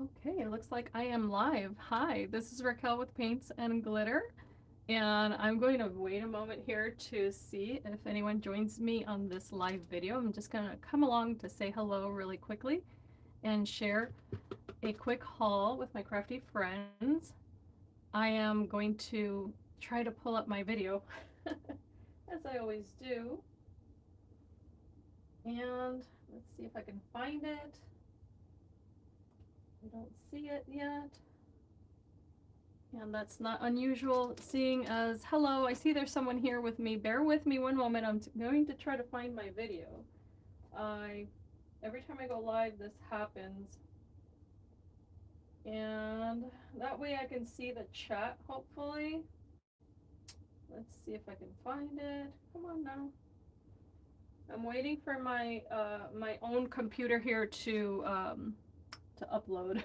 Okay, it looks like I am live. Hi, this is Raquel with Paints and Glitter, and I'm going to wait a moment here to see if anyone joins me on this live video. I'm just going to come along to say hello really quickly and share a quick haul with my crafty friends. I am going to try to pull up my video, as I always do, and let's see if I can find it. I don't see it yet. And that's not unusual, seeing as, hello, I see there's someone here with me. Bear with me one moment. I'm going to try to find my video. Every time I go live, this happens. And that way I can see the chat, hopefully. Let's see if I can find it. Come on now. I'm waiting for my my own computer here to upload.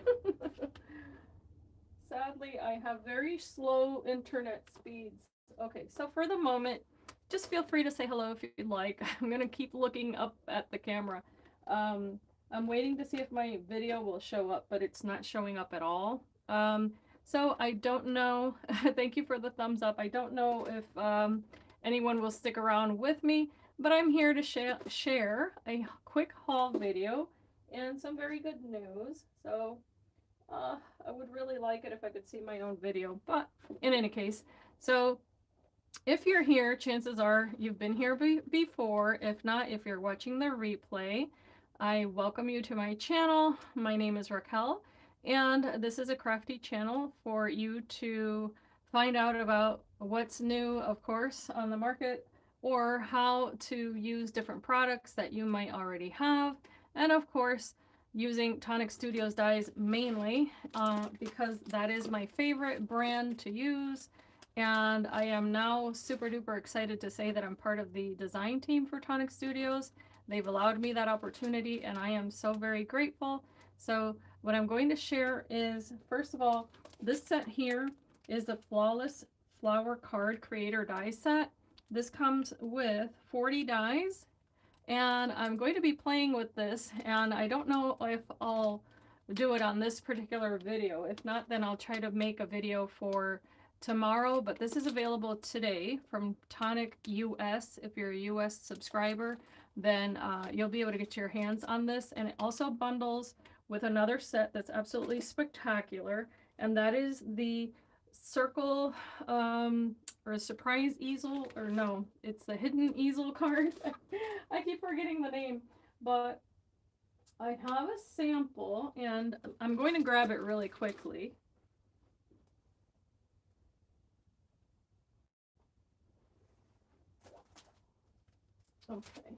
Sadly, I have very slow internet speeds. Okay, so for the moment, just feel free to say hello if you'd like. I'm gonna keep looking up at the camera. I'm waiting to see if my video will show up, but it's not showing up at all. So I don't know. Thank you for the thumbs up. I don't know if anyone will stick around with me, but I'm here to share a quick haul video and some very good news. So I would really like it if I could see my own video, but in any case, so if you're here, chances are you've been here before. If not, if you're watching the replay, I welcome you to my channel. My name is Raquel, and this is a crafty channel for you to find out about what's new, of course, on the market, or how to use different products that you might already have, and of course, using Tonic Studios dies mainly because that is my favorite brand to use. And I am now super duper excited to say that I'm part of the design team for Tonic Studios. They've allowed me that opportunity and I am so very grateful. So what I'm going to share is, first of all, this set here is the Flawless Flower Card Creator Die Set. This comes with 40 dies, and I'm going to be playing with this, and I don't know if I'll do it on this particular video. If not, then I'll try to make a video for tomorrow, but this is available today from Tonic US. If you're a US subscriber, then you'll be able to get your hands on this, and it also bundles with another set that's absolutely spectacular, and that is the circle or a surprise easel, or no, it's the hidden easel card. I keep forgetting the name, but I have a sample and I'm going to grab it really quickly. Okay.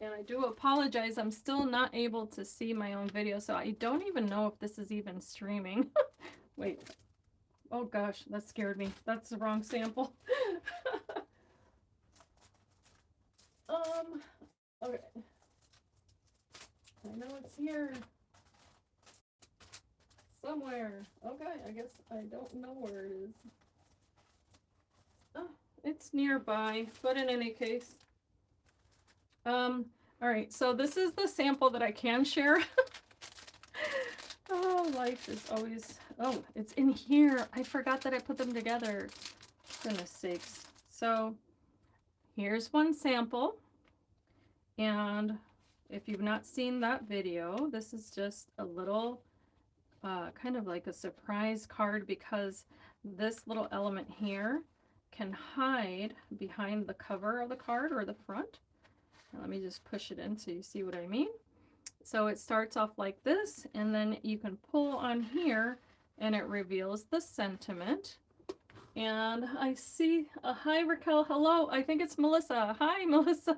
And I do apologize, I'm still not able to see my own video, so I don't even know if this is even streaming. Wait. Oh gosh, that scared me. That's the wrong sample. Okay. I know it's here somewhere. Okay, I guess I don't know where it is. Oh, it's nearby, but in any case. All right, so this is the sample that I can share. Oh, life is always, oh, it's in here. I forgot that I put them together. Goodness sakes. So here's one sample. And if you've not seen that video, this is just a little kind of like a surprise card, because this little element here can hide behind the cover of the card or the front. Now, let me just push it in so you see what I mean. So it starts off like this, and then you can pull on here and it reveals the sentiment. And I see a hi Raquel, hello, I think it's Melissa. Hi Melissa.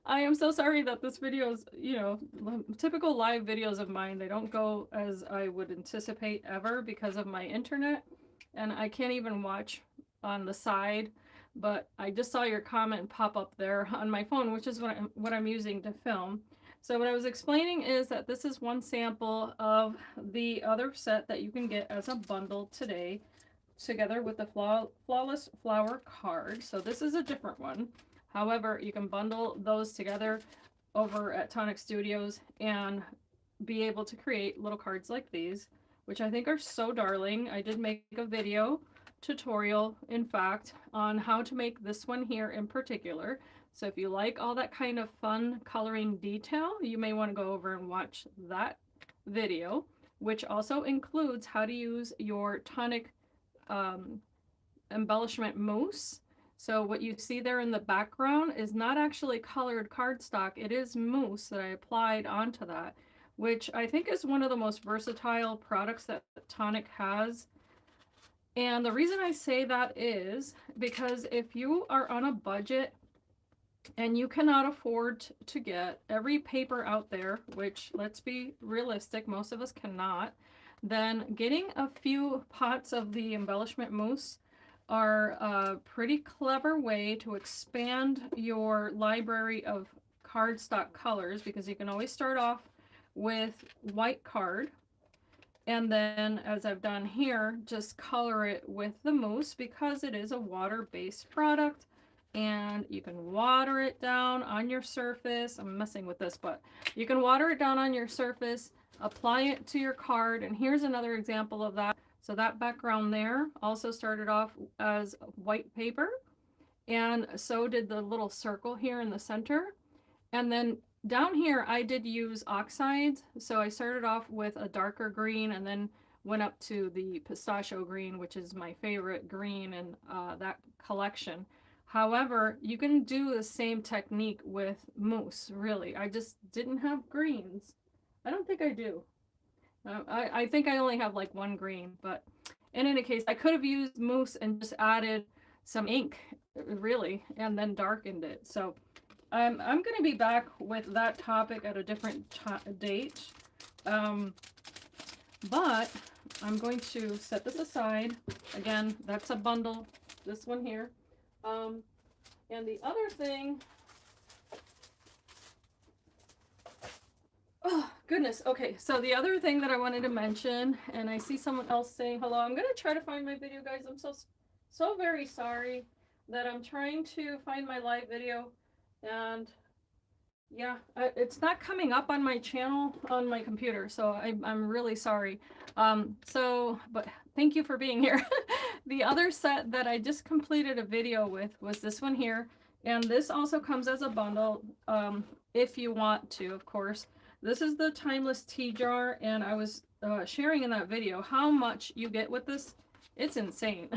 I am so sorry that this video is, you know, typical live videos of mine, they don't go as I would anticipate ever because of my internet, and I can't even watch on the side, but I just saw your comment pop up there on my phone, which is what I'm using to film. So what I was explaining is that this is one sample of the other set that you can get as a bundle today, together with the Flawless Flower card. So this is a different one. However, you can bundle those together over at Tonic Studios and be able to create little cards like these, which I think are so darling. I did make a video tutorial, in fact, on how to make this one here in particular. So if you like all that kind of fun coloring detail, you may want to go over and watch that video, which also includes how to use your Tonic Embellishment Mousse. So what you see there in the background is not actually colored cardstock. It is mousse that I applied onto that, which I think is one of the most versatile products that Tonic has. And the reason I say that is because if you are on a budget and you cannot afford to get every paper out there, which, let's be realistic, most of us cannot, then getting a few pots of the embellishment mousse are a pretty clever way to expand your library of cardstock colors, because you can always start off with white card, and then, as I've done here, just color it with the mousse because it is a water-based product. And you can water it down on your surface. I'm messing with this, but you can water it down on your surface, apply it to your card, and here's another example of that. So that background there also started off as white paper, and so did the little circle here in the center. And then down here I did use oxides, so I started off with a darker green and then went up to the pistachio green, which is my favorite green in that collection. However, you can do the same technique with mousse, really. I just didn't have greens. I don't think I do. I think I only have like one green, but in any case, I could have used mousse and just added some ink, really, and then darkened it. So I'm going to be back with that topic at a different date. But I'm going to set this aside. Again, that's a bundle, this one here. And the other thing, oh goodness, okay, so the other thing that I wanted to mention, and I see someone else saying hello. I'm gonna try to find my video, guys. I'm so very sorry that I'm trying to find my live video, and yeah, it's not coming up on my channel on my computer, so I'm really sorry. But thank you for being here. The other set that I just completed a video with was this one here, and this also comes as a bundle, if you want to, of course. This is the Timeless Tea Jar, and I was sharing in that video how much you get with this. It's insane.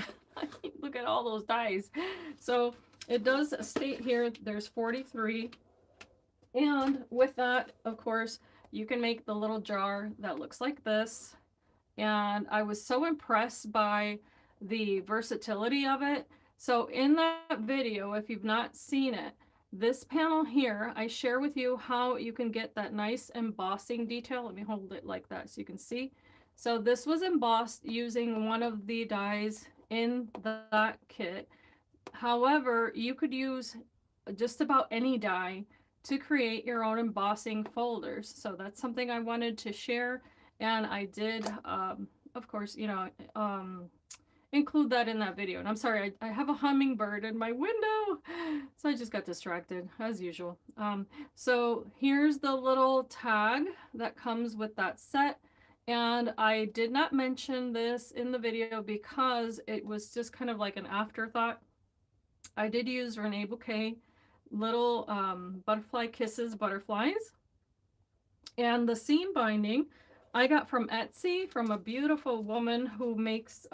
Look at all those dies. So it does state here there's 43. And with that, of course, you can make the little jar that looks like this. And I was so impressed by the versatility of it. So in that video, if you've not seen it, this panel here, I share with you how you can get that nice embossing detail. Let me hold it like that so you can see. So this was embossed using one of the dies in that kit. However, you could use just about any die to create your own embossing folders. So that's something I wanted to share, and I did, of course, you know, include that in that video. And I'm sorry, I have a hummingbird in my window, so I just got distracted as usual. So here's the little tag that comes with that set. And I did not mention this in the video because it was just kind of like an afterthought. I did use Reneabouquets little butterfly kisses butterflies, and the seam binding I got from Etsy from a beautiful woman who makes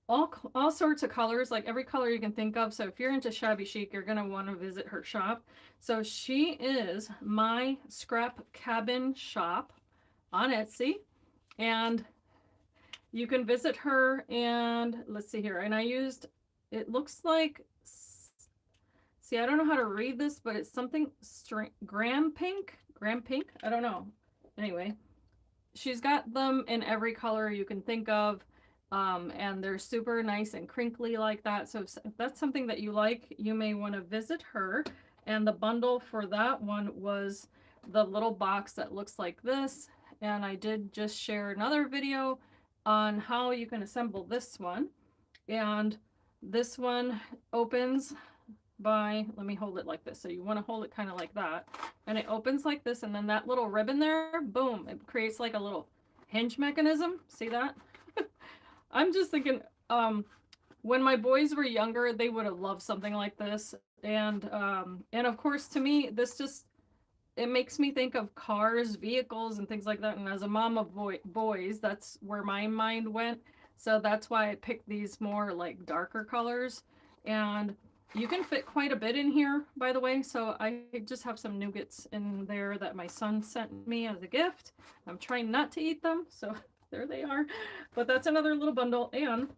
all sorts of colors, like every color you can think of. So if you're into shabby chic, you're gonna want to visit her shop. So she is My Scrap Cabin Shop on Etsy, and you can visit her. And let's see here, and I used, it looks like, see, I don't know how to read this, but it's something gram pink, I don't know. Anyway, she's got them in every color you can think of, and they're super nice and crinkly like that. So if that's something that you like, you may want to visit her. And the bundle for that one was the little box that looks like this. And I did just share another video on how you can assemble this one. And this one opens by, let me hold it like this. So you want to hold it kind of like that. And it opens like this, and then that little ribbon there, boom, it creates like a little hinge mechanism. See that? I'm just thinking, when my boys were younger, they would have loved something like this. And of course, to me, this just, it makes me think of cars, vehicles, and things like that. And as a mom of boys, that's where my mind went. So that's why I picked these more like darker colors. And you can fit quite a bit in here, by the way. So I just have some nougats in there that my son sent me as a gift. I'm trying not to eat them, so there they are. But that's another little bundle, and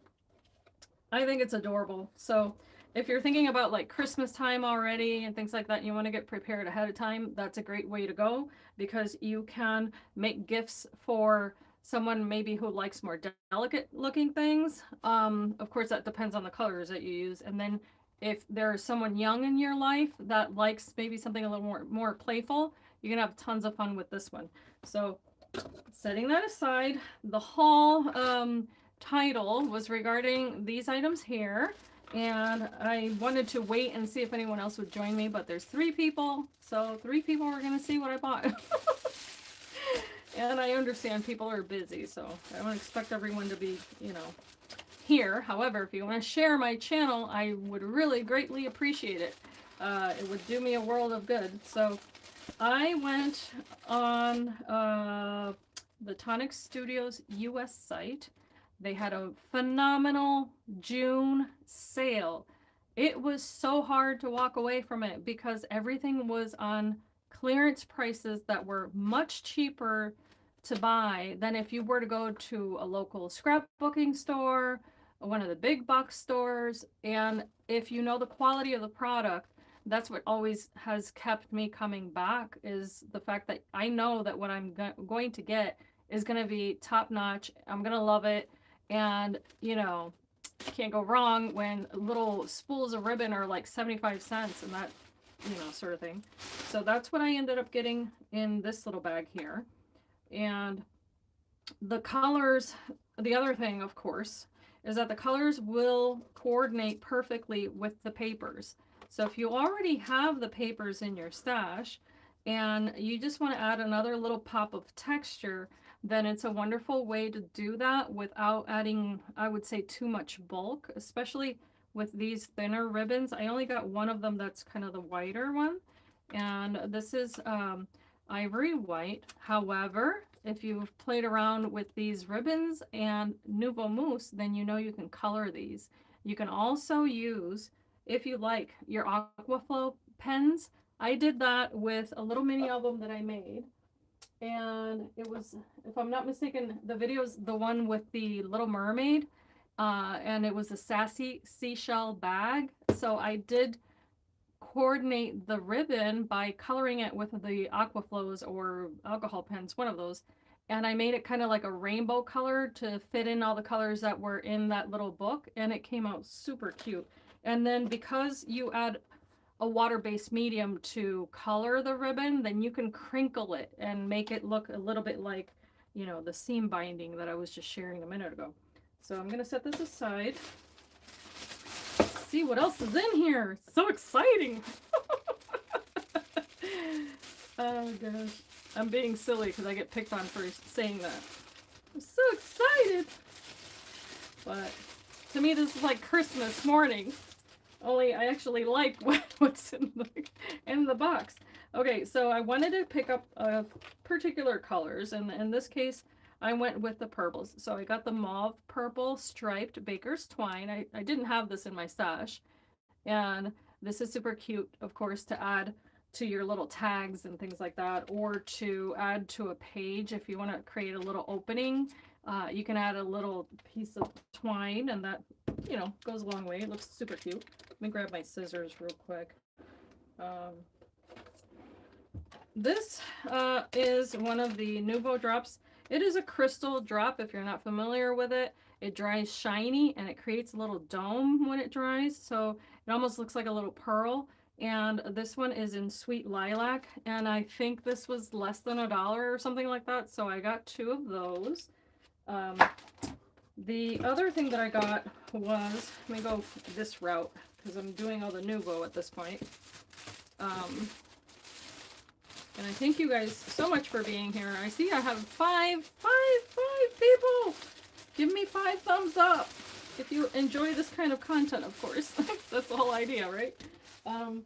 I think it's adorable. So if you're thinking about like Christmas time already and things like that, and you want to get prepared ahead of time, that's a great way to go, because you can make gifts for someone maybe who likes more delicate looking things. Of course, that depends on the colors that you use. And then if there's someone young in your life that likes maybe something a little more playful, you can have tons of fun with this one. So setting that aside, the haul title was regarding these items here, and I wanted to wait and see if anyone else would join me, but there's 3 people, so 3 people are gonna see what I bought. And I understand people are busy, so I don't expect everyone to be, you know, here. However, if you want to share my channel, I would really greatly appreciate it. It would do me a world of good. So I went on the Tonic Studios US site. They had a phenomenal June sale. It was so hard to walk away from it because everything was on clearance prices that were much cheaper to buy than if you were to go to a local scrapbooking store, one of the big box stores. And if you know the quality of the product, that's what always has kept me coming back, is the fact that I know that what I'm going to get is going to be top notch. I'm going to love it. And, you know, can't go wrong when little spools of ribbon are like 75 cents and that, you know, sort of thing. So that's what I ended up getting in this little bag here. And the colors, the other thing, of course, is that the colors will coordinate perfectly with the papers. So if you already have the papers in your stash and you just want to add another little pop of texture, then it's a wonderful way to do that without adding, I would say, too much bulk, especially with these thinner ribbons. I only got one of them that's kind of the whiter one, and this is ivory white. However, if you've played around with these ribbons and Nuvo Mousse, then you know you can color these. You can also use, if you like, your Aquaflow pens. I did that with a little mini album that I made. And it was, if I'm not mistaken, the video is the one with the Little Mermaid. And it was a sassy seashell bag. So I did coordinate the ribbon by coloring it with the Aquaflows or alcohol pens, one of those. And I made it kind of like a rainbow color to fit in all the colors that were in that little book. And it came out super cute. And then because you add a water-based medium to color the ribbon, then you can crinkle it and make it look a little bit like, you know, the seam binding that I was just sharing a minute ago. So I'm going to set this aside. See what else is in here. So exciting. Oh gosh, I'm being silly because I get picked on for saying that. I'm so excited. But to me this is like Christmas morning, only I actually like what's in the box. Okay, so I wanted to pick up particular colors, and in this case I went with the purples. So I got the mauve purple striped baker's twine. I didn't have this in my stash. And this is super cute, of course, to add to your little tags and things like that, or to add to a page if you want to create a little opening. You can add a little piece of twine, and that, you know, goes a long way. It looks super cute. Let me grab my scissors real quick. This is one of the Nuvo Drops. It is a crystal drop if you're not familiar with it. It dries shiny and it creates a little dome when it dries, so it almost looks like a little pearl. And this one is in Sweet Lilac, and I think this was less than $1 or something like that, so I got 2 of those. The other thing that I got was, let me go this route. because I'm doing all the Nuvo at this point. And I thank you guys so much for being here. I see I have five people. Give me 5 thumbs up if you enjoy this kind of content, of course. That's the whole idea, right? All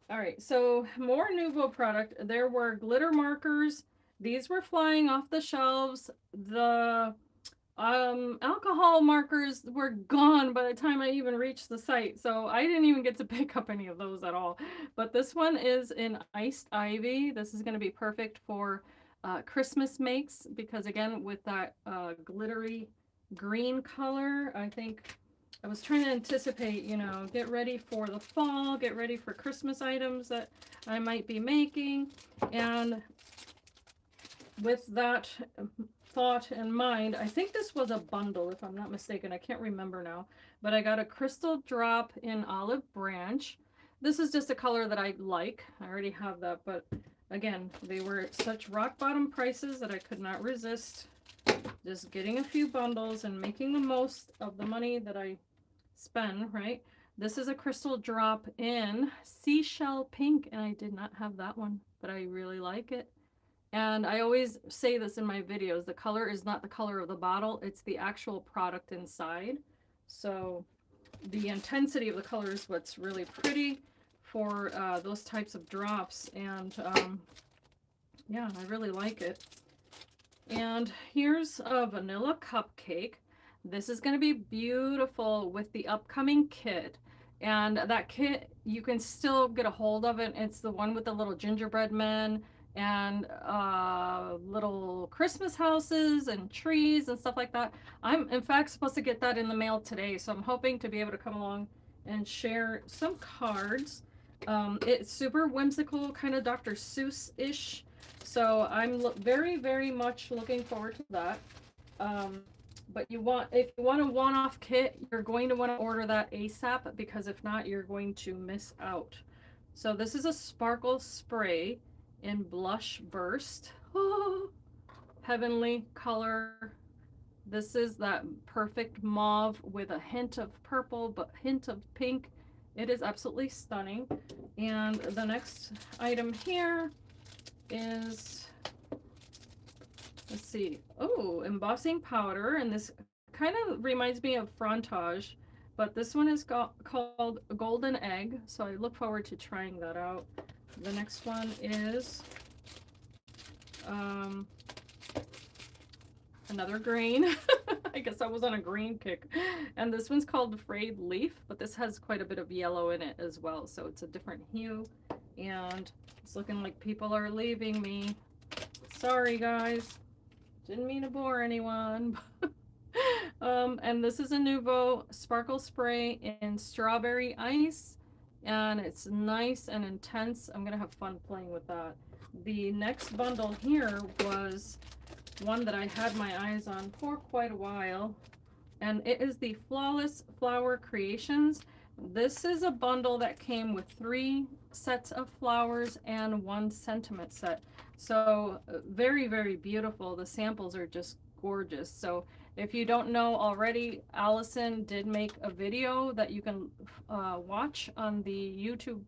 right, so more Nuvo product. There were glitter markers. These were flying off the shelves. The alcohol markers were gone by the time I even reached the site, so I didn't even get to pick up any of those at all. But this one is in Iced Ivy. This is going to be perfect for Christmas makes, because again, with that glittery green color, I think I was trying to anticipate, you know, get ready for the fall, get ready for Christmas items that I might be making. And with that thought in mind, I think this was a bundle, if I'm not mistaken. I can't remember now, but I got a crystal drop in Olive Branch. This is just a color that I like. I already have that, but again, they were at such rock bottom prices that I could not resist just getting a few bundles and making the most of the money that I spend, right? This is a crystal drop in Seashell Pink, and I did not have that one, but I really like it. And I always say this in my videos, the color is not the color of the bottle, it's the actual product inside. So the intensity of the color is what's really pretty for those types of drops. And yeah, I really like it. And here's a vanilla cupcake. This is going to be beautiful with the upcoming kit. And that kit, you can still get a hold of it. It's the one with the little gingerbread men and little Christmas houses and trees and stuff like that. I'm in fact supposed to get that in the mail today, so I'm hoping to be able to come along and share some cards. It's super whimsical, kind of Dr. Seuss-ish, so I'm very much looking forward to that. But if you want a one-off kit, you're going to want to order that ASAP, because if not, you're going to miss out. So this is a sparkle spray in Blush Burst. Oh, heavenly color. This is that perfect mauve with a hint of purple, but hint of pink. It is absolutely stunning. And the next item here is, let's see, oh, embossing powder. And this kind of reminds me of Frontage, but this one is called Golden Egg. So I look forward to trying that out. The next one is another green. I guess I was on a green kick. And this one's called Frayed Leaf, but this has quite a bit of yellow in it as well, so it's a different hue. And it's looking like people are leaving me. Sorry guys, didn't mean to bore anyone. And this is a Nuvo Sparkle Spray in Strawberry Ice, and it's nice and intense. I'm gonna have fun playing with that. The next bundle here was one that I had my eyes on for quite a while, and it is the Flawless Flower Creations. This is a bundle that came with 3 sets of flowers and 1 sentiment set. So very beautiful. The samples are just gorgeous. So if you don't know already, Allison did make a video that you can watch on the YouTube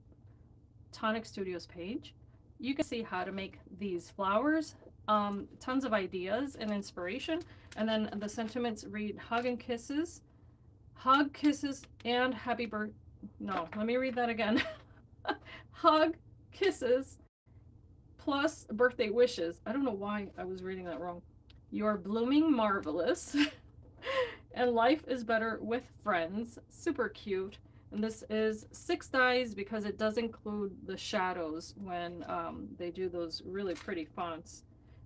Tonic Studios page. You can see how to make these flowers. Tons of ideas and inspiration. And then the sentiments read hug and kisses. Hug, kisses, and happy birthday. No, let me read that again. Hug, kisses, plus birthday wishes. I don't know why I was reading that wrong. You're blooming marvelous. And life is better with friends. Super cute. And this is 6 dies because it does include the shadows when they do those really pretty fonts.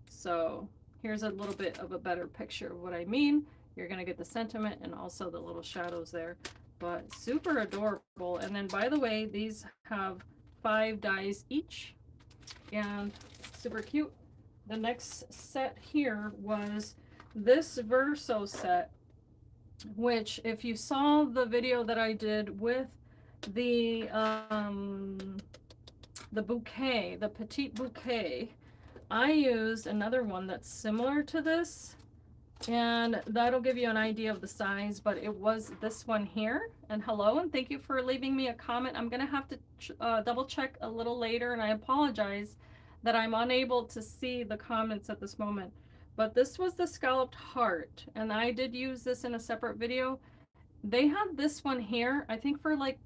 So here's a little bit of a better picture of what I mean. You're going to get the sentiment and also the little shadows there, but super adorable. And then, by the way, these have 5 dies each and super cute. The next set here was this Verso set, which if you saw the video that I did with the bouquet, the Petite Bouquet, I used another one that's similar to this. And that'll give you an idea of the size, but it was this one here. And hello, and thank you for leaving me a comment. I'm gonna have to double check a little later, and I apologize that I'm unable to see the comments at this moment. But this was the scalloped heart, and I did use this in a separate video. They had this one here, I think for like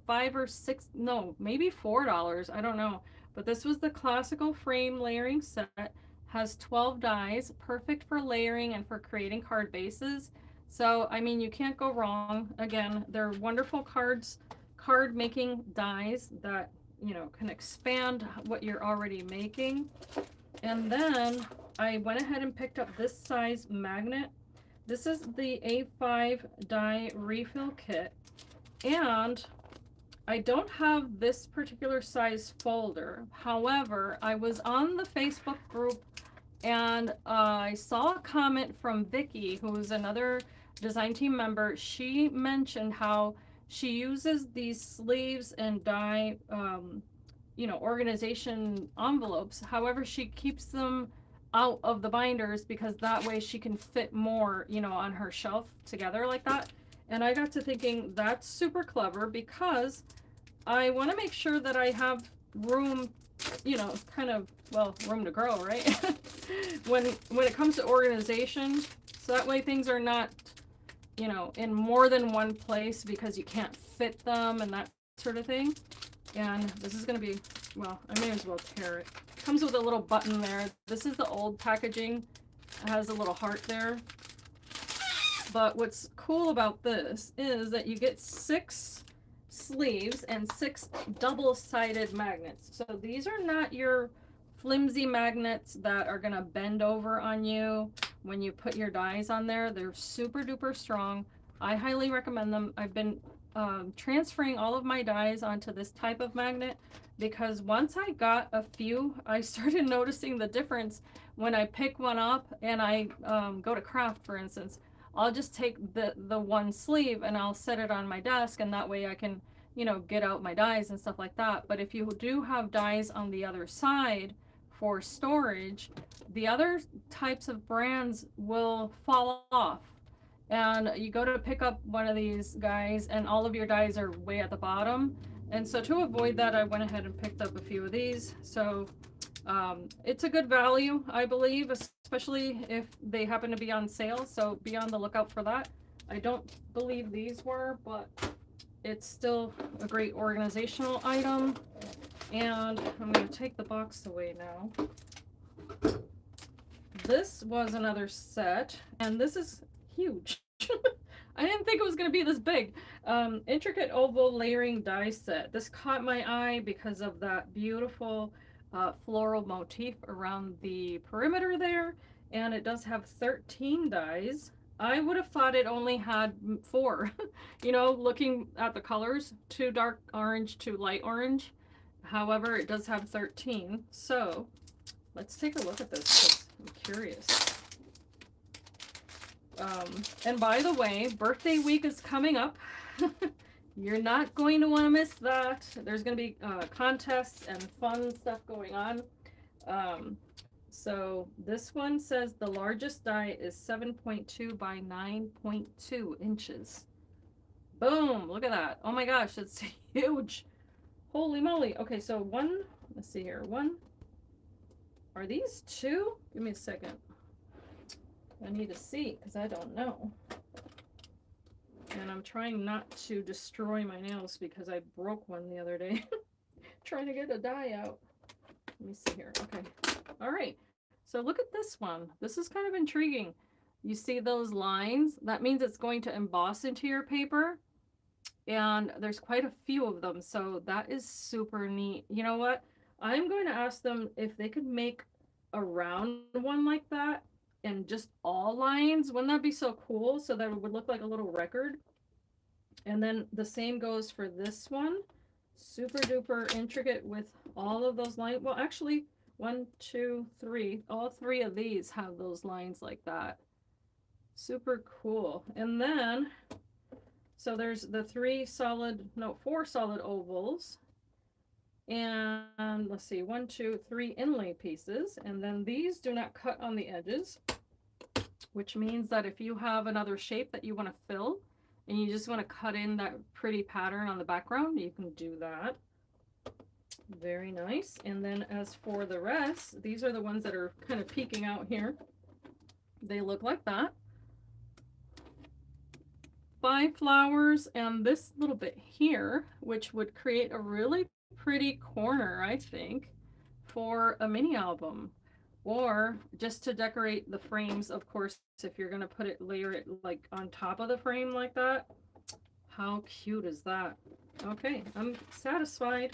5 or 6, no, maybe $4, I don't know. But this was the classical frame layering set, has 12 dies, perfect for layering and for creating card bases. So, I mean, you can't go wrong. Again, they're wonderful card making dies that, you know, can expand what you're already making. And then I went ahead and picked up this size magnet. This is the A5 die refill kit, and I don't have this particular size folder. However, I was on the Facebook group and I saw a comment from Vicky, who is another design team member. She mentioned how she uses these sleeves and die, you know, organization envelopes. However, she keeps them out of the binders because that way she can fit more, you know, on her shelf together like that. And I got to thinking that's super clever because I want to make sure that I have room, you know, kind of, well, room to grow, right? when it comes to organization, so that way things are not, you know, in more than one place because you can't fit them and that sort of thing. And this is going to be, well, I may as well tear it. Comes with a little button there. This is the old packaging. It has a little heart there. But what's cool about this is that you get 6 sleeves and 6 double-sided magnets. So these are not your flimsy magnets that are going to bend over on you when you put your dies on there. They're super duper strong. I highly recommend them. I've been transferring all of my dies onto this type of magnet because once I got a few, I started noticing the difference when I pick one up and I go to craft, for instance. I'll just take the one sleeve and I'll set it on my desk, and that way I can, you know, get out my dies and stuff like that. But if you do have dies on the other side for storage, the other types of brands will fall off. And you go to pick up one of these guys and all of your dies are way at the bottom. And so to avoid that, I went ahead and picked up a few of these. So it's a good value, I believe, especially if they happen to be on sale. So be on the lookout for that. I don't believe these were, but it's still a great organizational item. And I'm going to take the box away now. This was another set, and this is huge. I didn't think it was going to be this big. Intricate oval layering die set. This caught my eye because of that beautiful floral motif around the perimeter there, and it does have 13 dies. I would have thought it only had 4. You know, looking at the colors, 2 dark orange, 2 light orange. However, it does have 13. So let's take a look at this because I'm curious. And by the way, birthday week is coming up. You're not going to want to miss that. There's going to be contests and fun stuff going on. So this one says the largest die is 7.2 by 9.2 inches. Boom, look at that. Oh my gosh, it's huge. Holy moly. Okay, so one, let's see here. One, are these 2? Give me a second. I need to see because I don't know. And I'm trying not to destroy my nails because I broke one the other day trying to get a die out. Let me see here. Okay. All right. So look at this one. This is kind of intriguing. You see those lines? That means it's going to emboss into your paper. And there's quite a few of them. So that is super neat. You know what? I'm going to ask them if they could make a round one like that and just all lines. Wouldn't that be so cool? So that it would look like a little record. And then the same goes for this one. Super duper intricate with all of those lines. Well, actually, 1, 2, 3. All 3 of these have those lines like that. Super cool. And then, so there's the 4 solid ovals. And let's see, 1, 2, 3 inlay pieces. And then these do not cut on the edges. which means that if you have another shape that you want to fill and you just want to cut in that pretty pattern on the background, you can do that. Very nice. And then as for the rest, these are the ones that are kind of peeking out here. They look like that. 5 flowers and this little bit here, which would create a really pretty corner, I think, for a mini album. Or just to decorate the frames, of course, if you're going to put it, layer it like on top of the frame like that. How cute is that? Okay, I'm satisfied.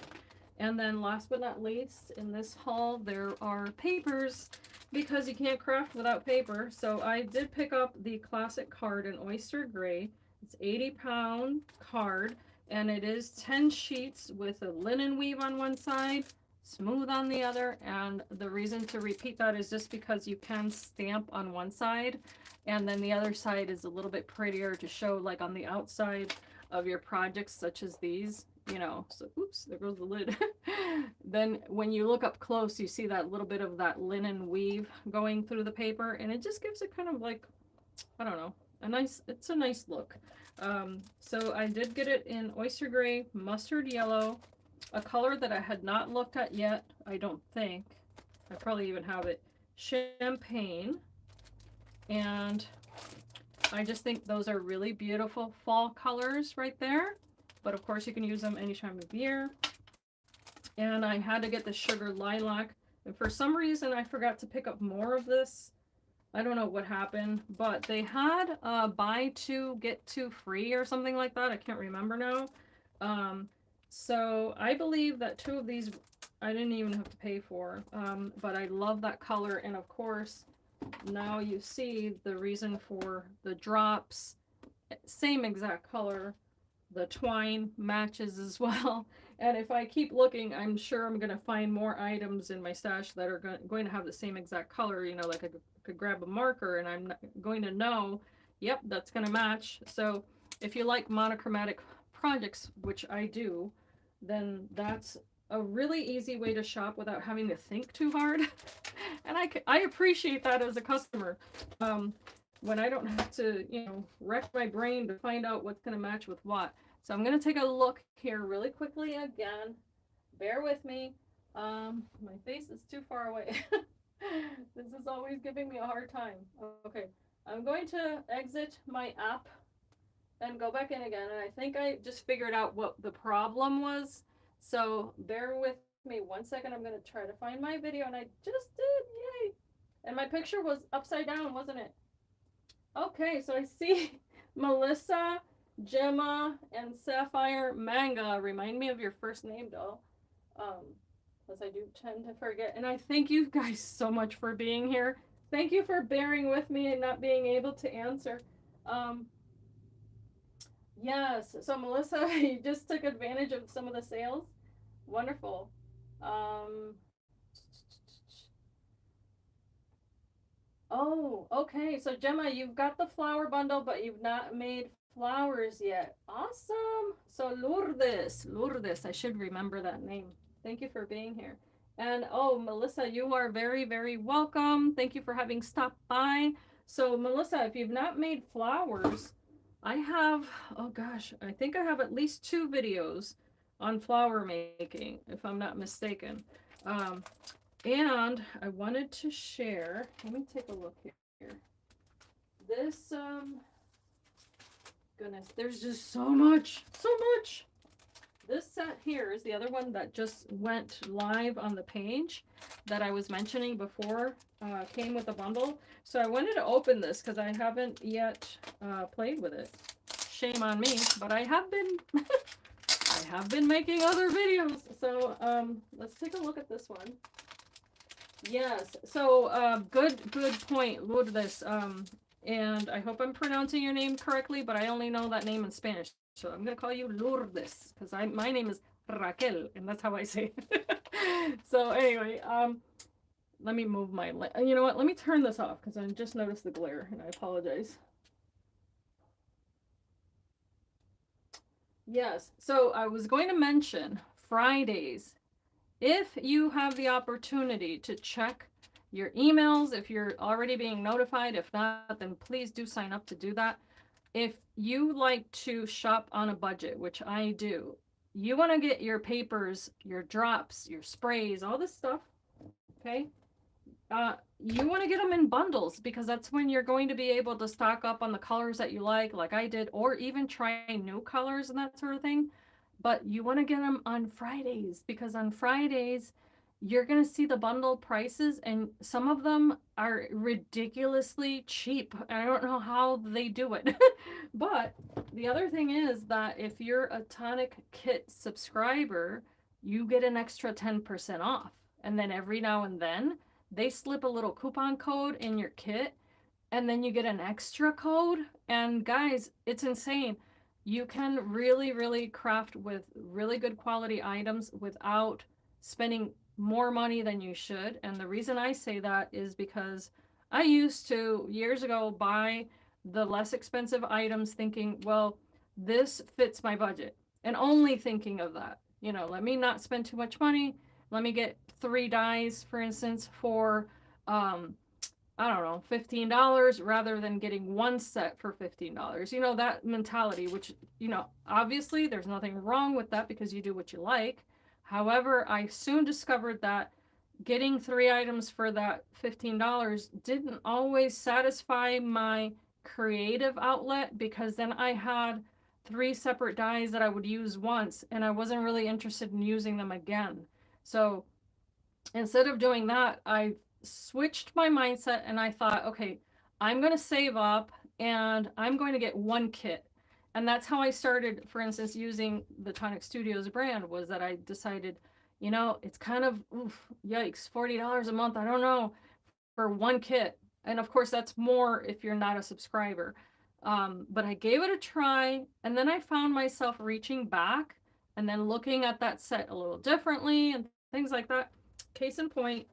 And then last but not least, in this haul, there are papers because you can't craft without paper. So I did pick up the classic card in Oyster Gray. It's 80-pound card, and it is 10 sheets with a linen weave on one side, smooth on the other. And the reason to repeat that is just because you can stamp on one side, and then the other side is a little bit prettier to show, like on the outside of your projects such as these, you know. So oops, there goes the lid. Then when you look up close, you see that little bit of that linen weave going through the paper, and it just gives it kind of like, I don't know, it's a nice look. So I did get it in Oyster Gray, Mustard Yellow, a color that I had not looked at yet, I don't think. I probably even have it, Champagne, and I just think those are really beautiful fall colors right there. But of course you can use them any time of year. And I had to get the Sugar Lilac. And for some reason I forgot to pick up more of this. I don't know what happened, but they had buy 2 get 2 free or something like that. I can't remember now. So I believe that 2 of these I didn't even have to pay for. But I love that color. And of course, now you see the reason for the drops. Same exact color. The twine matches as well. And if I keep looking, I'm sure I'm going to find more items in my stash that are going to have the same exact color. You know, like I could grab a marker and I'm going to know, yep, that's going to match. So if you like monochromatic projects, which I do, then that's a really easy way to shop without having to think too hard. And I appreciate that as a customer. When I don't have to, you know, wreck my brain to find out what's going to match with what. So I'm going to take a look here really quickly again. Bear with me. My face is too far away. This is always giving me a hard time. Okay, I'm going to exit my app and go back in again. And I think I just figured out what the problem was. So bear with me 1 second. I'm going to try to find my video, and I just did. Yay. And my picture was upside down, wasn't it? Okay, so I see Melissa, Gemma, and Sapphire Manga. Remind me of your first name, doll. As I do tend to forget. And I thank you guys so much for being here. Thank you for bearing with me and not being able to answer. Yes, so Melissa, you just took advantage of some of the sales. Wonderful. Oh, okay. So Gemma, you've got the flower bundle, but you've not made flowers yet. Awesome. So Lourdes, I should remember that name. Thank you for being here. And oh, Melissa, you are very, very welcome. Thank you for having stopped by. So Melissa, if you've not made flowers, I have, oh gosh, I think I have at least 2 videos on flower making, if I'm not mistaken. And I wanted to share, let me take a look here. This, goodness, there's just so much. This set here is the other one that just went live on the page that I was mentioning before, came with a bundle. So I wanted to open this because I haven't yet played with it. Shame on me, but I have been, I have been making other videos. So let's take a look at this one. Yes, so good point, Lourdes. And I hope I'm pronouncing your name correctly, but I only know that name in Spanish. So I'm going to call you Lourdes because my name is Raquel, and that's how I say it. So anyway, let me move my, you know what, let me turn this off because I just noticed the glare, and I apologize. Yes, so I was going to mention Fridays. If you have the opportunity to check your emails if you're already being notified. If not, then please do sign up to do that. If you like to shop on a budget, which I do, you want to get your papers, your drops, your sprays, all this stuff, okay? You want to get them in bundles because that's when you're going to be able to stock up on the colors that you like I did, or even try new colors and that sort of thing. But you want to get them on Fridays because on Fridays, you're going to see the bundle prices, and some of them are ridiculously cheap. I don't know how they do it. But the other thing is that if you're a Tonic Kit subscriber, you get an extra 10% off. And then every now and then, they slip a little coupon code in your kit, and then you get an extra code. And guys, it's insane. You can really, really craft with really good quality items without spending more money than you should. And the reason I say that is because I used to, years ago, buy the less expensive items thinking, well, this fits my budget, and only thinking of that. You know, let me not spend too much money. Let me get 3 dies, for instance, for I don't know, $15 rather than getting one set for $15. You know, that mentality, which, you know, obviously there's nothing wrong with that because you do what you like. However, I soon discovered that getting 3 items for that $15 didn't always satisfy my creative outlet, because then I had 3 separate dies that I would use once and I wasn't really interested in using them again. So instead of doing that, I switched my mindset and I thought, okay, I'm going to save up and I'm going to get one kit. And that's how I started, for instance, using the Tonic Studios brand. Was that I decided, you know, it's kind of, oof, yikes, $40 a month. I don't know, for one kit. And of course, that's more if you're not a subscriber. But I gave it a try, and then I found myself reaching back and then looking at that set a little differently and things like that. Case in point,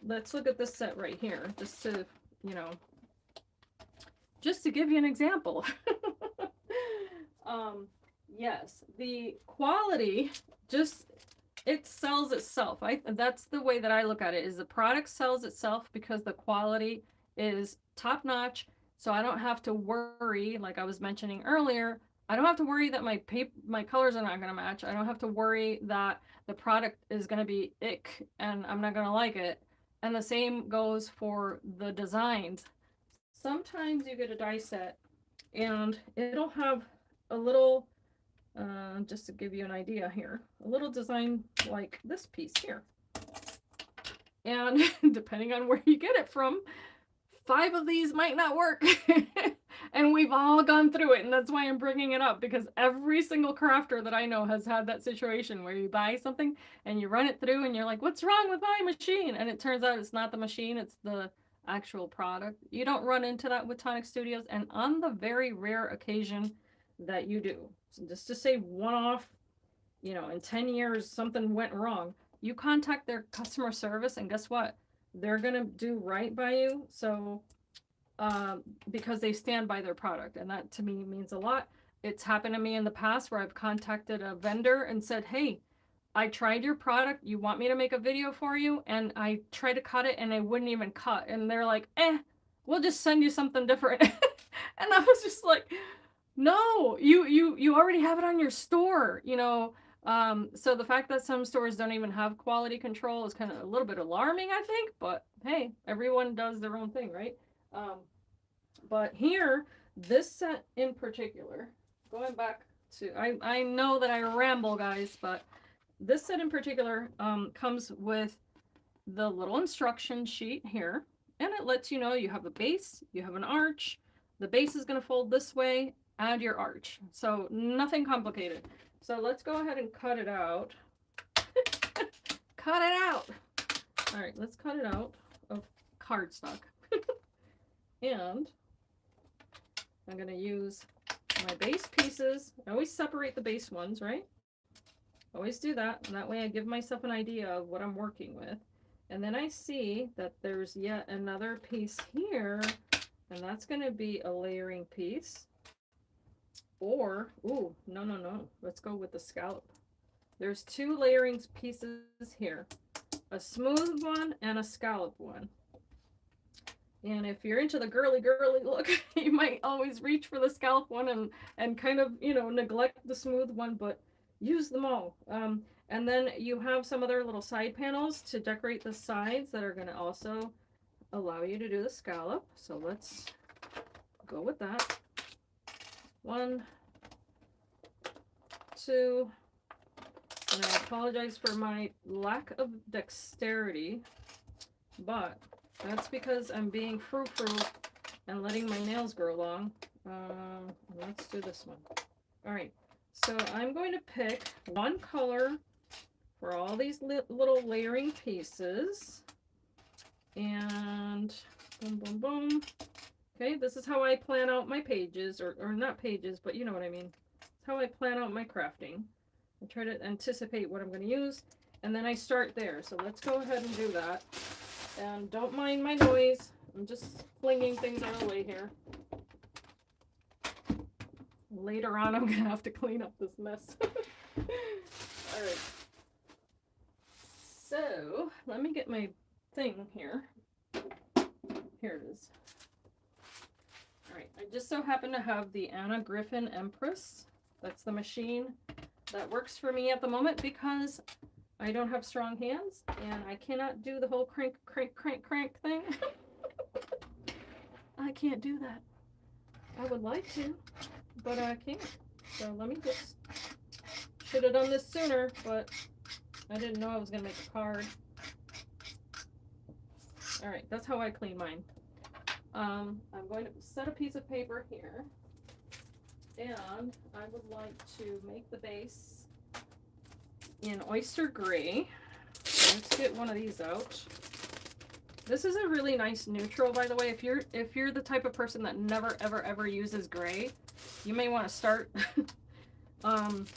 let's look at this set right here, just to, you know, just to give you an example. Yes, the quality just, it sells itself. That's the way that I look at it, is the product sells itself because the quality is top notch. So I don't have to worry, like I was mentioning earlier, I don't have to worry that my colors are not going to match. I don't have to worry that the product is going to be ick and I'm not going to like it. And the same goes for the designs. Sometimes you get a die set and it'll have a little, just to give you an idea here, a little design like this piece here. And depending on where you get it from, 5 of these might not work. And we've all gone through it, and that's why I'm bringing it up, because every single crafter that I know has had that situation where you buy something and you run it through and you're like, what's wrong with my machine? And it turns out it's not the machine, it's the actual product. You don't run into that with Tonic Studios, and on the very rare occasion that you do, so just to say one off, you know, in 10 years something went wrong, you contact their customer service and guess what? They're gonna do right by you. So because they stand by their product, and that to me means a lot. It's happened to me in the past where I've contacted a vendor and said, hey, I tried your product, you want me to make a video for you, and I tried to cut it and it wouldn't even cut, and they're like, we'll just send you something different. And I was just like, no, you already have it on your store, you know. So the fact that some stores don't even have quality control is kind of a little bit alarming, I think, but hey, everyone does their own thing, right? But here, this set in particular, going back to, I know that I ramble, guys, but this set in particular comes with the little instruction sheet here, and it lets you know you have a base, you have an arch, the base is going to fold this way, add your arch. So nothing complicated. So let's go ahead and cut it out. Cut it out! All right, let's cut it out of cardstock. And I'm going to use my base pieces. I always separate the base ones, right? Always do that. And that way I give myself an idea of what I'm working with. And then I see that there's yet another piece here, and that's going to be a layering piece. Or, ooh, no. Let's go with the scallop. There's 2 layering pieces here. A smooth one and a scallop one. And if you're into the girly look, you might always reach for the scallop one and kind of, you know, neglect the smooth one, but use them all. And then you have some other little side panels to decorate the sides that are going to also allow you to do the scallop. So let's go with that. 1, 2, and I apologize for my lack of dexterity, but that's because I'm being frou-frou and letting my nails grow long. Let's do this one. All right, so I'm going to pick one color for all these little layering pieces. And boom, boom, boom. Okay, this is how I plan out my pages, or not pages, but you know what I mean. It's how I plan out my crafting. I try to anticipate what I'm going to use, and then I start there. So let's go ahead and do that. And don't mind my noise. I'm just flinging things out of the way here. Later on, I'm going to have to clean up this mess. All right. So let me get my thing here. Here it is. All right. I just so happen to have the Anna Griffin Empress. That's the machine that works for me at the moment because I don't have strong hands and I cannot do the whole crank thing. I can't do that. I would like to, but I can't. So let me just, should have done this sooner, but I didn't know I was going to make a card. All right, that's how I clean mine. I'm going to set a piece of paper here, and I would like to make the base in oyster gray. So let's get one of these out. This is a really nice neutral, by the way. If you're the type of person that never ever uses gray, you may want to start. And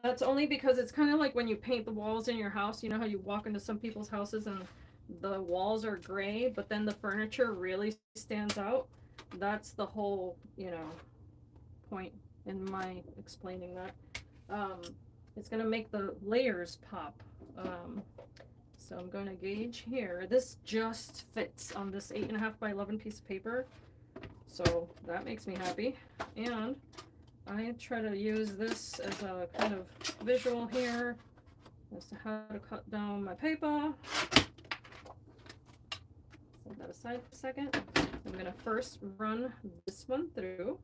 that's only because it's kind of like when you paint the walls in your house. You know how you walk into some people's houses and the walls are gray, but then the furniture really stands out. That's the whole, you know, point in my explaining that. It's going to make the layers pop. So I'm going to gauge here. This just fits on this 8.5 by 11 piece of paper. So that makes me happy. And I try to use this as a kind of visual here as to how to cut down my paper. Set that aside for a second. I'm going to first run this one through.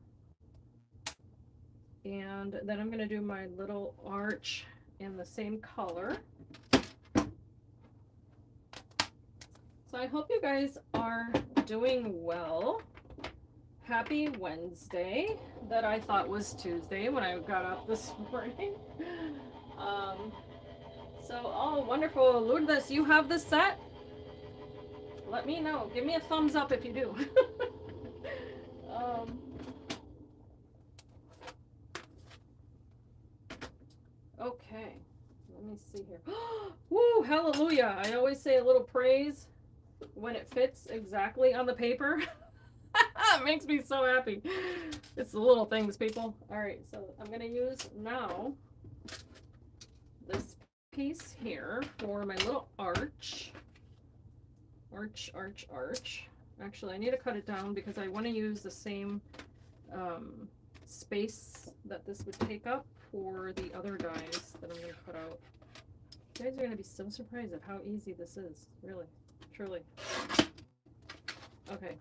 And then I'm going to do my little arch in the same color. So I hope you guys are doing well. Happy Wednesday, that I thought was Tuesday when I got up this morning. Oh, wonderful. Lourdes, you have this set? Let me know. Give me a thumbs up if you do. Okay, let me see here. Woo, hallelujah. I always say a little praise when it fits exactly on the paper. It makes me so happy. It's the little things, people. All right, so I'm going to use now this piece here for my little arch. Arch. Actually, I need to cut it down because I want to use the same space that this would take up for the other dies that I'm going to cut out. You guys are going to be so surprised at how easy this is. Really, truly. Okay.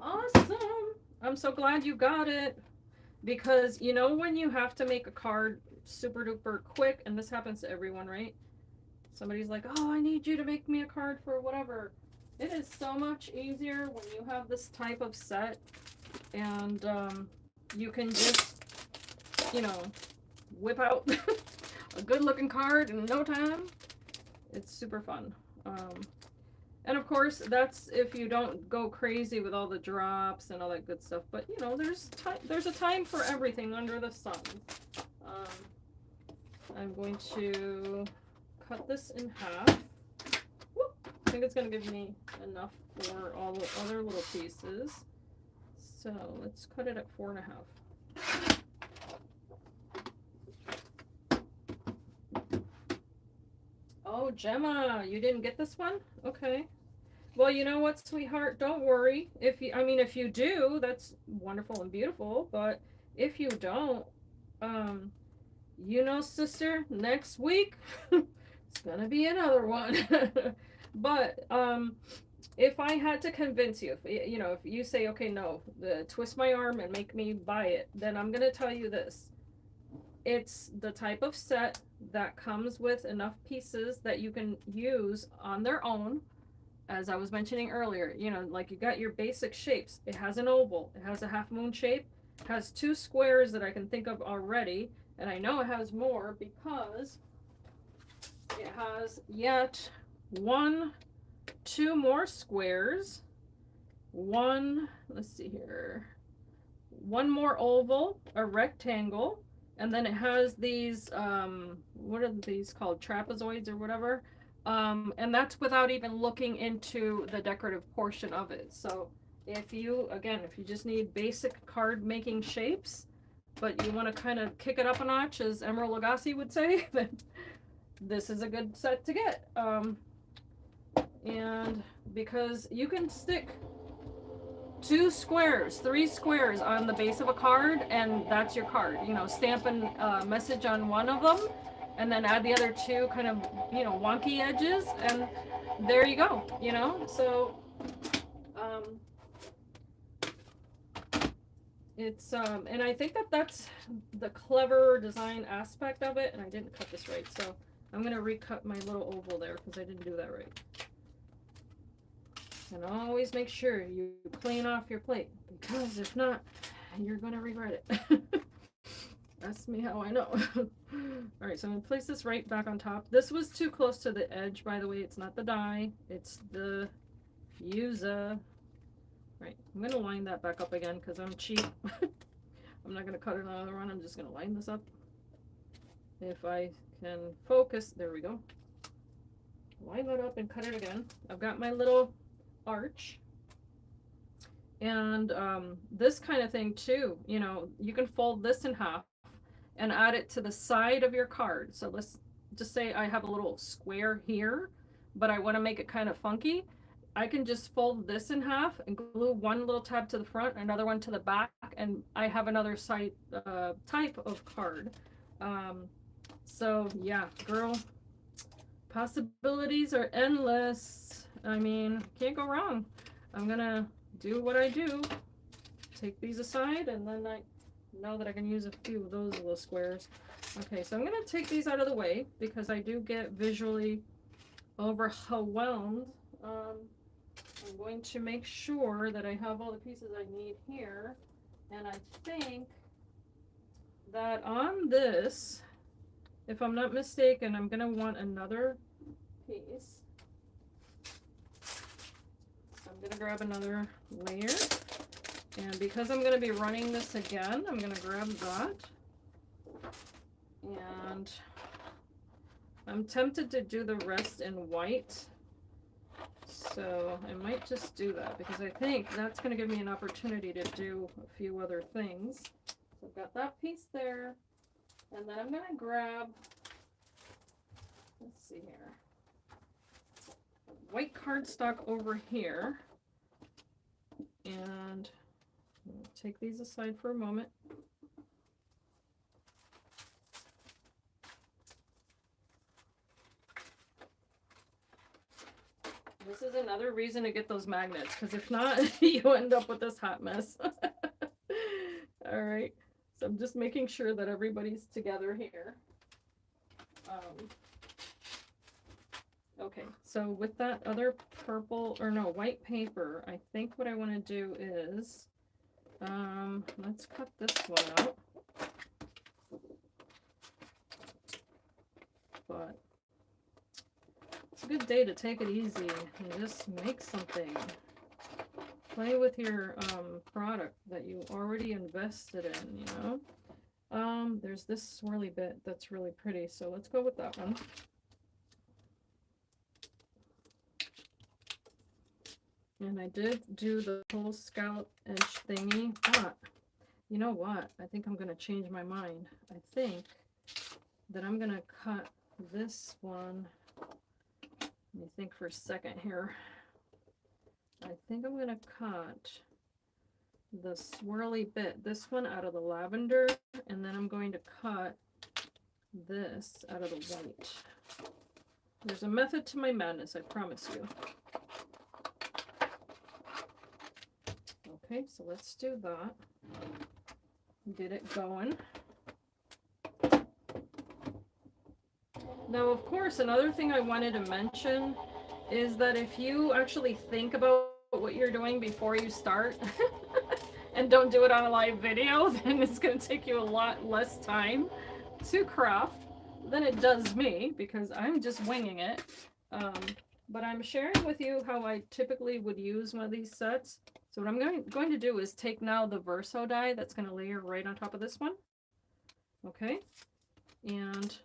Awesome. I'm so glad you got it, because you know when you have to make a card super duper quick, and this happens to everyone, right? Somebody's like, oh, I need you to make me a card for whatever. It is so much easier when you have this type of set, and you can just, you know, whip out a good looking card in no time. It's super fun. And of course, that's if you don't go crazy with all the drops and all that good stuff. But you know, there's a time for everything under the sun. I'm going to cut this in half. Whoop. I think it's going to give me enough for all the other little pieces. So let's cut it at 4.5. Oh Oh, Gemma, you didn't get this one? Okay. Well, you know what, sweetheart? Don't worry. If you, I mean, if you do, that's wonderful and beautiful. But if you don't, um, you know, sister, next week it's gonna be another one. But if I had to convince you, if you know, if you say, okay, no, twist my arm and make me buy it, then I'm gonna tell you this: it's the type of set that comes with enough pieces that you can use on their own. As I was mentioning earlier, you know, like you got your basic shapes. It has an oval, it has a half moon shape, has two squares that I can think of already, and I know it has more because it has yet two more squares, let's see here, one more oval, a rectangle, and then it has these, what are these called? Trapezoids or whatever. And that's without even looking into the decorative portion of it. So if you, again, if you just need basic card making shapes, but you want to kind of kick it up a notch, as Emerald Lagasse would say, then this is a good set to get. And because you can stick 2 squares, 3 squares on the base of a card, and that's your card. You know, stamp a message on one of them, and then add the other 2 kind of, you know, wonky edges, and there you go, you know? So, it's, and I think that that's the clever design aspect of it, and I didn't cut this right, so I'm gonna recut my little oval there, because I didn't do that right. And always make sure you clean off your plate, because if not, you're going to regret it. Ask me how I know. All right, so I'm going to place this right back on top. This was too close to the edge, by the way. It's not the die, it's the user. Right, I'm going to line that back up again because I'm cheap. I'm not going to cut another one. I'm just going to line this up. If I can focus, there we go. Line that up and cut it again. I've got my little arch, and this kind of thing too, you know, you can fold this in half and add it to the side of your card. So let's just say I have a little square here, but I want to make it kind of funky. I can just fold this in half and glue one little tab to the front, another one to the back, and I have another side type of card. So yeah, girl, possibilities are endless. I mean, can't go wrong. I'm gonna do what I do. Take these aside, and then I know that I can use a few of those little squares. Okay, so I'm gonna take these out of the way because I do get visually overwhelmed. I'm going to make sure that I have all the pieces I need here. And I think that on this, if I'm not mistaken, I'm gonna want another piece. I'm gonna grab another layer, and because I'm gonna be running this again, I'm gonna grab that, and I'm tempted to do the rest in white, so I might just do that because I think that's gonna give me an opportunity to do a few other things. So I've got that piece there, and then I'm gonna grab, let's see here, white cardstock over here. And take these aside for a moment. This is another reason to get those magnets, because if not, you end up with this hot mess. All right, so I'm just making sure that everybody's together here. Okay, so with that other purple, or no, white paper, I think what I want to do is, let's cut this one out. But it's a good day to take it easy and just make something. Play with your product that you already invested in, you know? There's this swirly bit that's really pretty, so let's go with that one. And I did do the whole scallop edge thingy, but you know what? I think I'm going to change my mind. I think that I'm going to cut this one Let me think for a second here. I think I'm gonna cut the swirly bit, this one out of the lavender, and then I'm going to cut this out of the white. There's a method to my madness, I promise you. Okay, so let's do that. Get it going. Now, of course, another thing I wanted to mention is that if you actually think about what you're doing before you start and don't do it on a live video, then it's going to take you a lot less time to craft than it does me, because I'm just winging it. But I'm sharing with you how I typically would use one of these sets. So what I'm going to do is take now the Verso die that's going to layer right on top of this one. Okay, and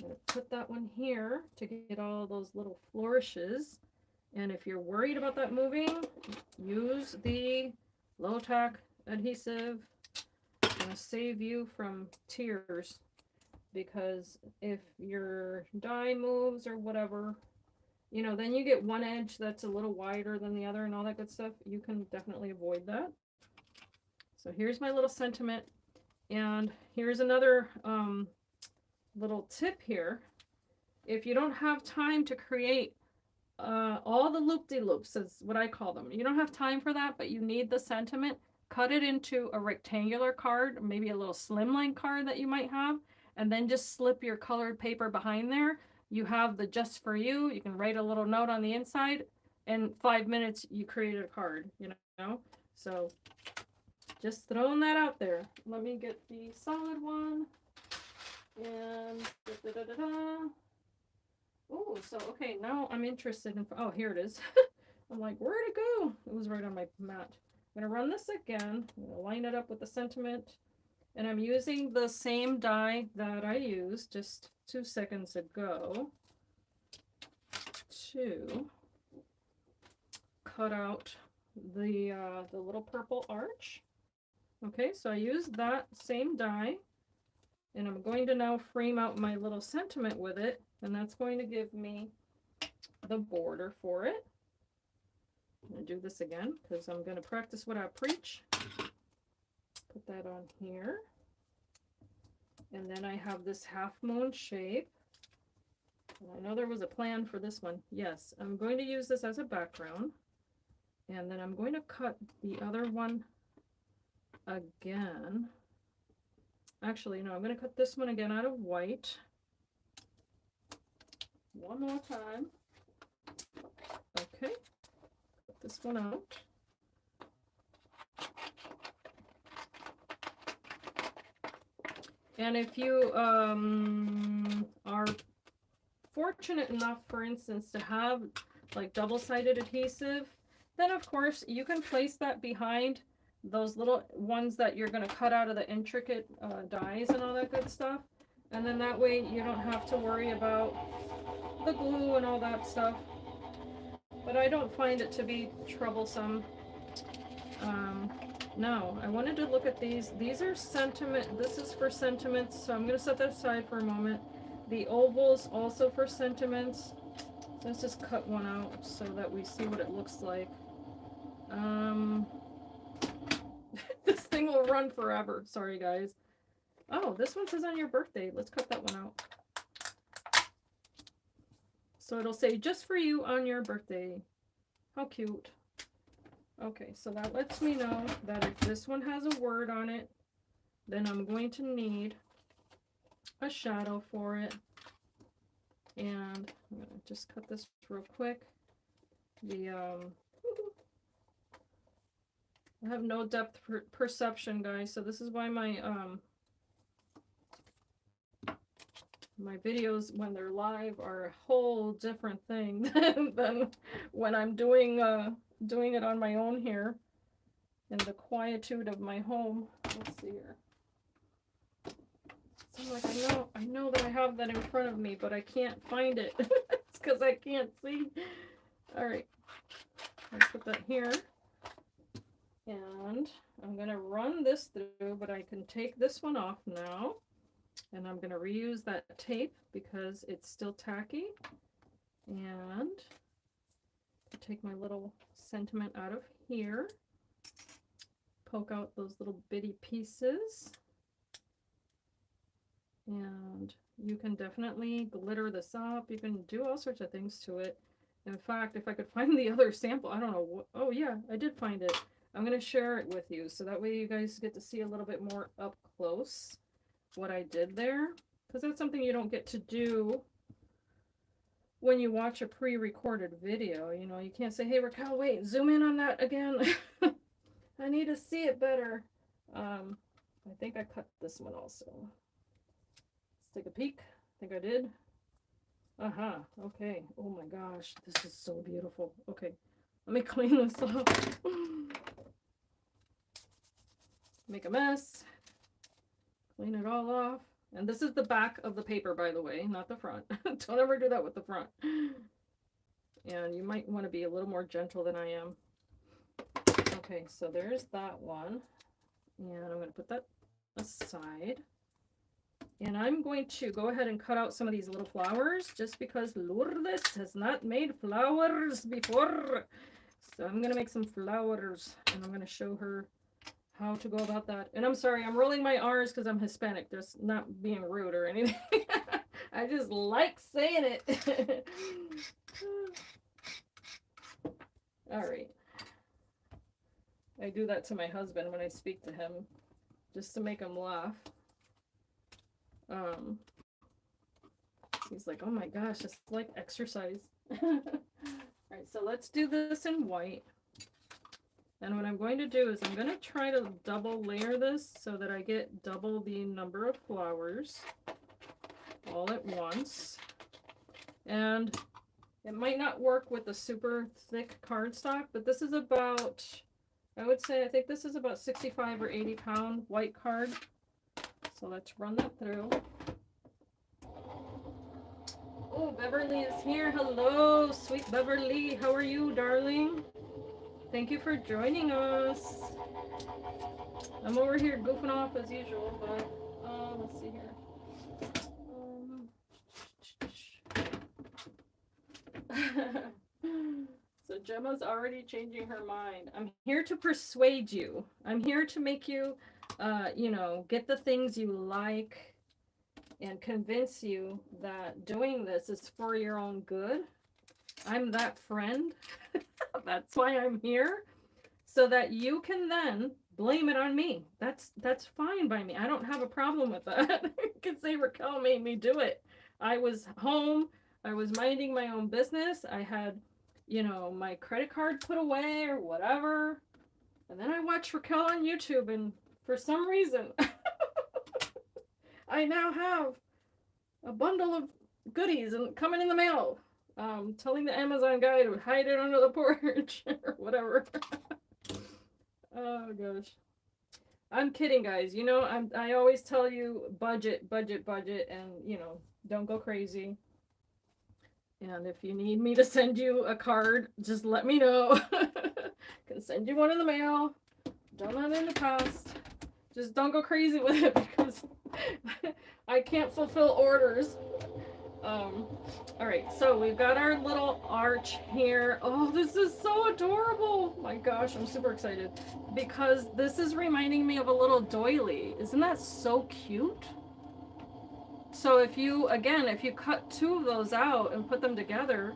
I'm going to put that one here to get all those little flourishes. And if you're worried about that moving, use the low-tack adhesive. It's going to save you from tears, because if your die moves or whatever, you know, then you get one edge that's a little wider than the other and all that good stuff. You can definitely avoid that. So here's my little sentiment. And here's another little tip here. If you don't have time to create all the loop-de-loops, is what I call them. You don't have time for that, but you need the sentiment. Cut it into a rectangular card, maybe a little slimline card that you might have, and then just slip your colored paper behind there. You have the just for you. You can write a little note on the inside. In 5 minutes, you created a card, you know? So just throwing that out there. Let me get the solid one. And oh, so okay, now I'm interested in, oh, here it is. I'm like, where'd it go? It was right on my mat. I'm gonna run this again. I'm gonna line it up with the sentiment. And I'm using the same die that I used just 2 seconds ago to cut out the little purple arch. Okay, so I used that same die, and I'm going to now frame out my little sentiment with it, and that's going to give me the border for it. I'm going to do this again because I'm going to practice what I preach. Put that on here. And then I have this half moon shape. And I know there was a plan for this one. Yes, I'm going to use this as a background. And then I'm going to cut the other one again. Actually, no, I'm going to cut this one again out of white. One more time. Okay. Put this one out. And if you are fortunate enough, for instance, to have like double-sided adhesive, then of course you can place that behind those little ones that you're going to cut out of the intricate dies and all that good stuff. And then that way you don't have to worry about the glue and all that stuff. But I don't find it to be troublesome. No, I wanted to look at these. These are sentiment. This is for sentiments, so I'm going to set that aside for a moment. The ovals also for sentiments. Let's just cut one out so that we see what it looks like. This thing will run forever. Sorry, guys. Oh, this one says on your birthday. Let's cut that one out. So it'll say just for you on your birthday. How cute. Okay, so that lets me know that if this one has a word on it, then I'm going to need a shadow for it. And I'm going to just cut this real quick. I have no depth perception, guys, so this is why my my videos when they're live are a whole different thing than when I'm doing it on my own here in the quietude of my home. Let's see here. So like I know that I have that in front of me, but I can't find it. It's because I can't see. All right, I'll put that here. And I'm going to run this through, but I can take this one off now. And I'm going to reuse that tape because it's still tacky. And take my little sentiment out of here, poke out those little bitty pieces, and you can definitely glitter this up. You can do all sorts of things to it. In fact, if I could find the other sample, I don't know what, oh yeah, I did find it. I'm going to share it with you so that way you guys get to see a little bit more up close what I did there, because that's something you don't get to do when you watch a pre-recorded video. You know, you can't say, hey Raquel, wait, zoom in on that again. I need to see it better. I think I cut this one also. Let's take a peek. I think I did. Okay. Oh my gosh, this is so beautiful. Okay, let me clean this up. Make a mess. Clean it all off. And this is the back of the paper, by the way, not the front. Don't ever do that with the front. And you might want to be a little more gentle than I am. Okay, so there's that one. And I'm going to put that aside. And I'm going to go ahead and cut out some of these little flowers just because Lourdes has not made flowers before. So I'm going to make some flowers and I'm going to show her how to go about that. And I'm sorry, I'm rolling my R's because I'm Hispanic. Just not being rude or anything. I just like saying it. All right. I do that to my husband when I speak to him, just to make him laugh. He's like, oh my gosh, it's like exercise. All right, so let's do this in white. And what I'm going to do is I'm going to try to double layer this so that I get double the number of flowers all at once. And it might not work with the super thick cardstock, but this is about, I would say, I think this is about 65 or 80 pound white card. So let's run that through. Oh, Beverly is here. Hello, sweet Beverly. How are you, darling? Thank you for joining us. I'm over here goofing off as usual, but let's see here. So Gemma's already changing her mind. I'm here to persuade you. I'm here to make you, you know, get the things you like and convince you that doing this is for your own good. I'm that friend. That's why I'm here. So that you can then blame it on me. That's fine by me. I don't have a problem with that. You can say Raquel made me do it. I was home. I was minding my own business. I had, you know, my credit card put away or whatever. And then I watched Raquel on YouTube, and for some reason, I now have a bundle of goodies and coming in the mail. Telling the Amazon guy to hide it under the porch or whatever. Oh gosh. I'm kidding, guys. You know, I always tell you budget, budget, budget, and you know, don't go crazy. And if you need me to send you a card, just let me know. Can send you one in the mail. Done that in the past. Just don't go crazy with it because I can't fulfill orders. All right, so we've got our little arch here. Oh, this is so adorable. My gosh, I'm super excited because this is reminding me of a little doily. Isn't that so cute? So if you, again, if you cut two of those out and put them together,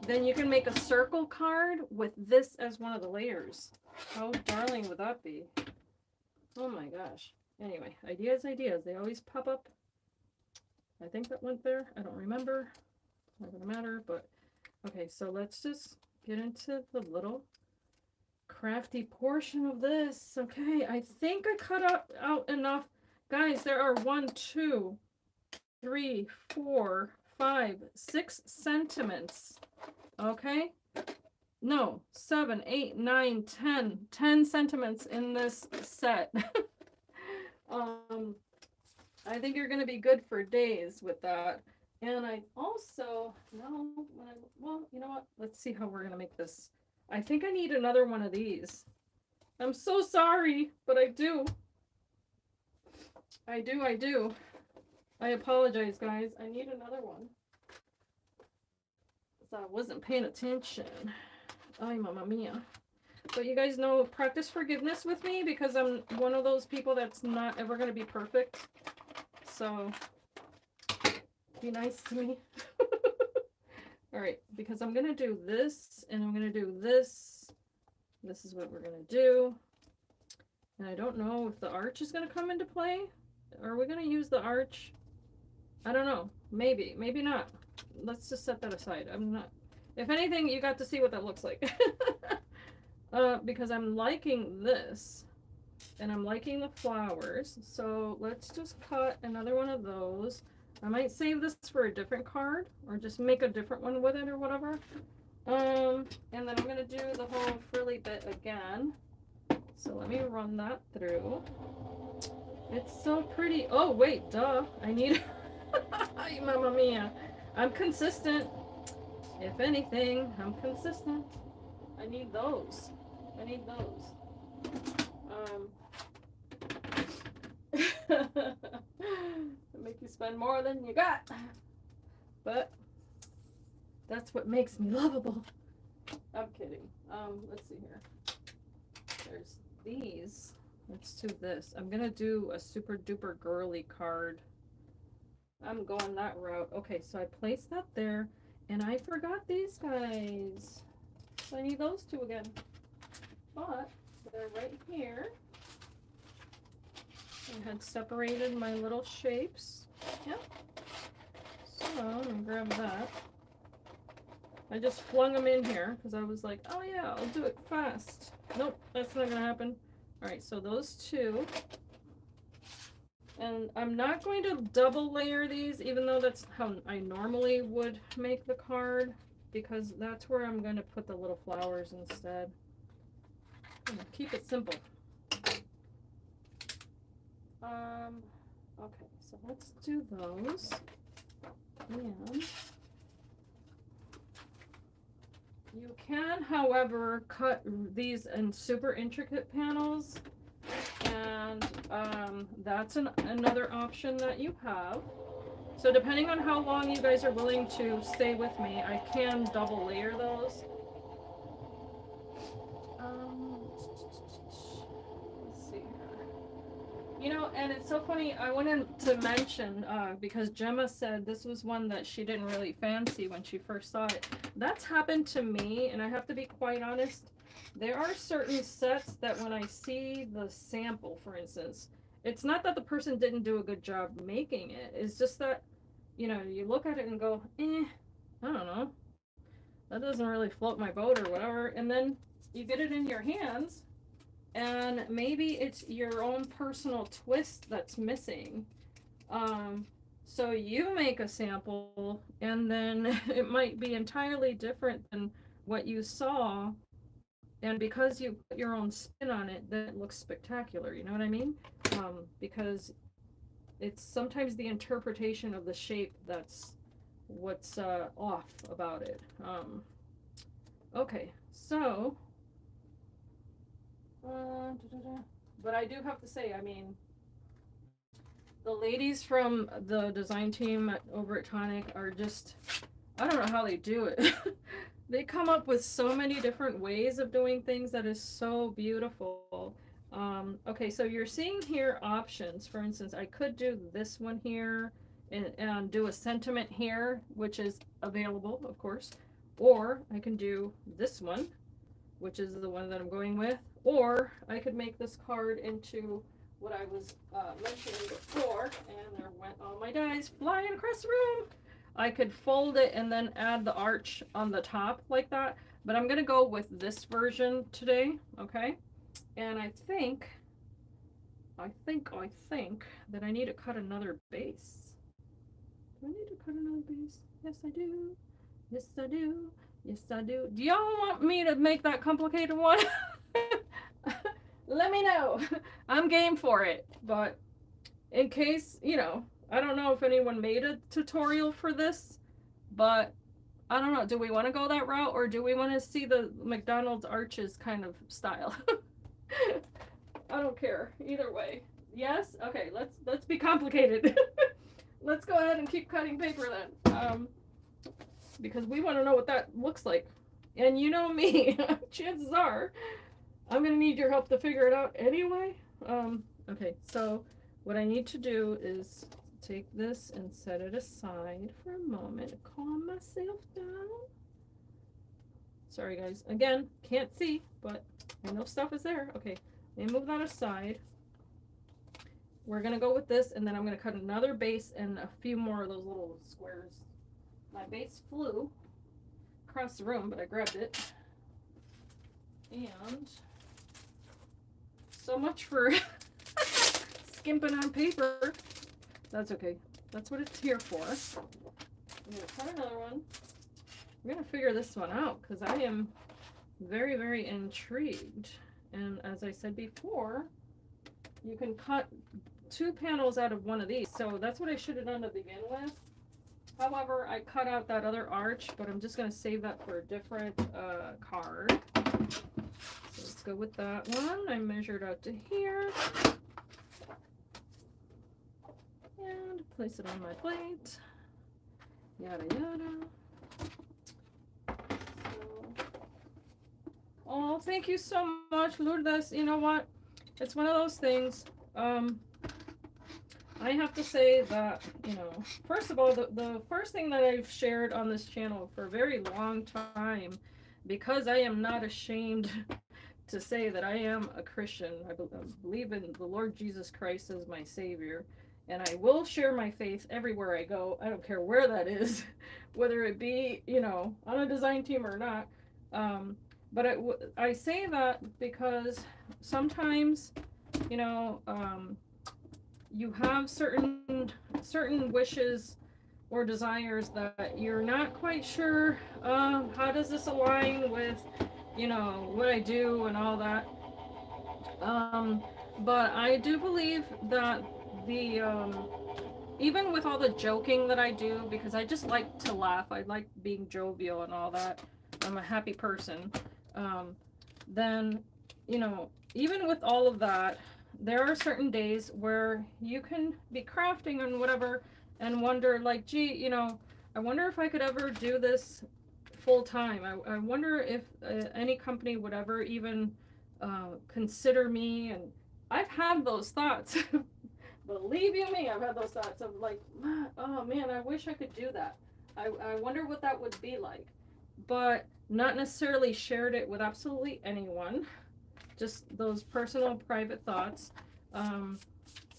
then you can make a circle card with this as one of the layers. How darling would that be? Oh my gosh. Anyway, ideas, they always pop up. I think that went there. I don't remember. Not gonna matter, but okay, so let's just get into the little crafty portion of this. Okay, I think I cut out enough. Guys, there are 1, 2, 3, 4, 5, 6 sentiments. Okay? No, 7, 8, 9, 10 sentiments in this set. I think you're going to be good for days with that. And I also, well, you know what? Let's see how we're going to make this. I think I need another one of these. I'm so sorry, but I do. I do. I apologize, guys. I need another one. I wasn't paying attention. Ay, mamma mia. But you guys know, practice forgiveness with me because I'm one of those people that's not ever going to be perfect. So, be nice to me. All right, because I'm going to do this and I'm going to do this. This is what we're going to do. And I don't know if the arch is going to come into play. Are we going to use the arch? I don't know. Maybe. Maybe not. Let's just set that aside. I'm not. If anything, you got to see what that looks like. Because I'm liking this. And I'm liking the flowers. So let's just cut another one of those. I might save this for a different card. Or just make a different one with it or whatever. And then I'm going to do the whole frilly bit again. So let me run that through. It's so pretty. Oh, wait, duh. I need... Ay, mamma mia. I'm consistent. If anything, I'm consistent. I need those. I need those. Make you spend more than you got. But that's what makes me lovable. I'm kidding. Let's see here. There's these. Let's do this. I'm gonna do a super duper girly card. I'm going that route. Okay, so I placed that there, and I forgot these guys. So I need those two again. But they're right here. I had separated my little shapes. Yep. So let me grab that. I just flung them in here because I was like, oh yeah, I'll do it fast. Nope, that's not gonna happen. All right, so those two. And I'm not going to double layer these, even though that's how I normally would make the card, because that's where I'm going to put the little flowers instead. Keep it simple. Okay, so let's do those. And you can, however, cut these in super intricate panels. And that's another option that you have. So depending on how long you guys are willing to stay with me, I can double layer those. Let's see here. You know, and it's so funny, I wanted to mention, because Gemma said this was one that she didn't really fancy when she first saw it. That's happened to me, and I have to be quite honest. There are certain sets that when I see the sample, for instance, it's not that the person didn't do a good job making it. It's just that, you know, you look at it and go, I don't know. That doesn't really float my boat or whatever. And then you get it in your hands and maybe it's your own personal twist that's missing. So you make a sample and then it might be entirely different than what you saw. And because you put your own spin on it, then it looks spectacular, you know what I mean? Because it's sometimes the interpretation of the shape that's what's off about it. Okay, so, but I do have to say, I mean, the ladies from the design team over at Tonic are just, I don't know how they do it. They come up with so many different ways of doing things that is so beautiful. Okay, so you're seeing here options. For instance, I could do this one here and do a sentiment here, which is available, of course. Or I can do this one, which is the one that I'm going with. Or I could make this card into what I was mentioning before. And there went all my dies flying across the room. I could fold it and then add the arch on the top like that, but I'm gonna go with this version today, okay? And I think that I need to cut another base. Do I need to cut another base? Yes, I do. Yes, I do. Yes, I do. Do y'all want me to make that complicated one? Let me know. I'm game for it, but in case, you know, I don't know if anyone made a tutorial for this, but I don't know. Do we want to go that route or do we want to see the McDonald's arches kind of style? I don't care. Either way. Yes? Okay, let's be complicated. Let's go ahead and keep cutting paper then. because we want to know what that looks like. And you know me, chances are I'm gonna need your help to figure it out anyway. Okay, so what I need to do is take this and set it aside for a moment, calm myself down. Sorry guys, again, can't see, but I know stuff is there. Okay, let me move that aside. We're gonna go with this, and then I'm gonna cut another base and a few more of those little squares. My base flew across the room, but I grabbed it. And so much for skimping on paper. That's okay. That's what it's here for. I'm gonna cut another one. We're gonna figure this one out because I am very, very intrigued. And as I said before, you can cut 2 panels out of one of these. So that's what I should have done to begin with. However, I cut out that other arch, but I'm just gonna save that for a different card. So let's go with that one. I measured out to here. And place it on my plate. Yada yada. Oh, thank you so much, Lourdes. You know what? It's one of those things. I have to say that, you know, first of all, the first thing that I've shared on this channel for a very long time, because I am not ashamed to say that I am a Christian. I believe in the Lord Jesus Christ as my Savior. And I will share my faith everywhere I go. I don't care where that is, whether it be, you know, on a design team or not. But I say that because sometimes, you know, you have certain wishes or desires that you're not quite sure, how does this align with, you know, what I do and all that. But I do believe that the even with all the joking that I do, because I just like to laugh, I like being jovial and all that, I'm a happy person, then, you know, even with all of that, there are certain days where you can be crafting and whatever and wonder, like, gee, you know, I wonder if I could ever do this full time. I wonder if any company would ever even consider me. And I've had those thoughts. Believe you me, I've had those thoughts of like, oh man, I wish I could do that. I wonder what that would be like. But not necessarily shared it with absolutely anyone. Just those personal, private thoughts.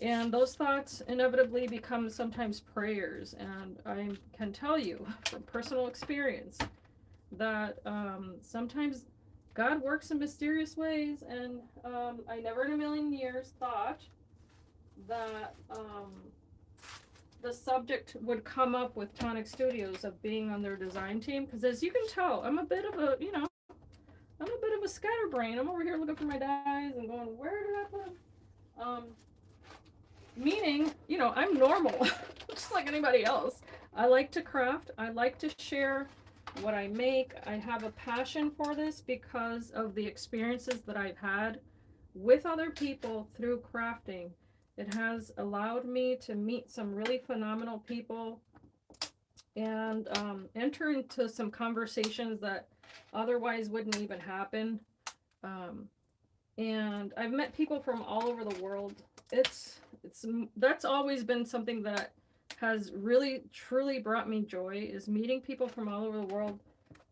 And those thoughts inevitably become sometimes prayers. And I can tell you from personal experience that sometimes God works in mysterious ways. And I never in a million years thought that the subject would come up with Tonic Studios of being on their design team. Because as you can tell, I'm a bit of a, you know, I'm a bit of a scatterbrain. I'm over here looking for my dies and going, where did I put them? Meaning, you know, I'm normal, just like anybody else. I like to craft. I like to share what I make. I have a passion for this because of the experiences that I've had with other people through crafting. It has allowed me to meet some really phenomenal people and enter into some conversations that otherwise wouldn't even happen. And I've met people from all over the world. That's always been something that has really truly brought me joy, is meeting people from all over the world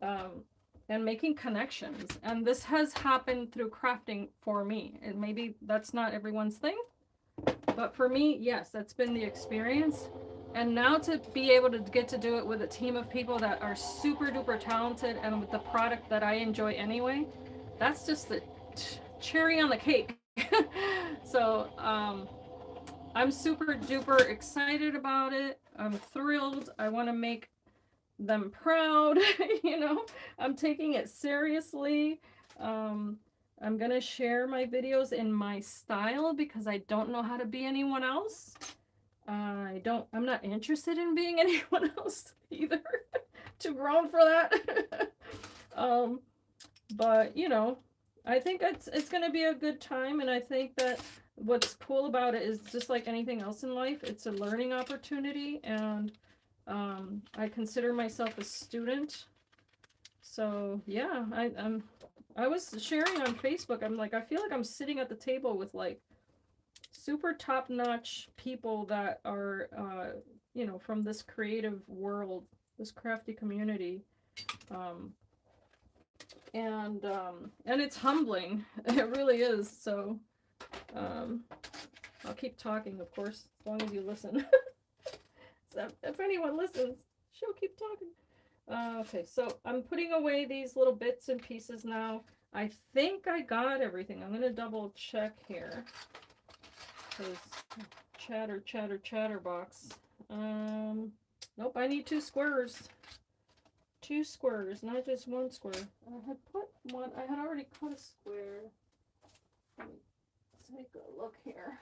and making connections. And this has happened through crafting for me. And maybe that's not everyone's thing, but for me, yes, that's been the experience. And now to be able to get to do it with a team of people that are super duper talented and with the product that I enjoy anyway, that's just the cherry on the cake. So I'm super duper excited about it. I'm thrilled. I want to make them proud. You know, I'm taking it seriously. I'm gonna share my videos in my style because I don't know how to be anyone else. I'm not interested in being anyone else either. Too grown for that. But you know, I think it's gonna be a good time, and I think that what's cool about it is just like anything else in life, it's a learning opportunity, and I consider myself a student. So yeah, I was sharing on Facebook. I'm like, I feel like I'm sitting at the table with like super top-notch people that are, you know, from this creative world, this crafty community. Um, and it's humbling. It really is. So, I'll keep talking, of course, as long as you listen. So if anyone listens, she'll keep talking. Okay, so I'm putting away these little bits and pieces now. I think I got everything. I'm gonna double check here. Because chatterbox. Nope, I need 2 squares. 2 squares, not just 1 square. I had put one, I had already cut a square. Let's take a look here.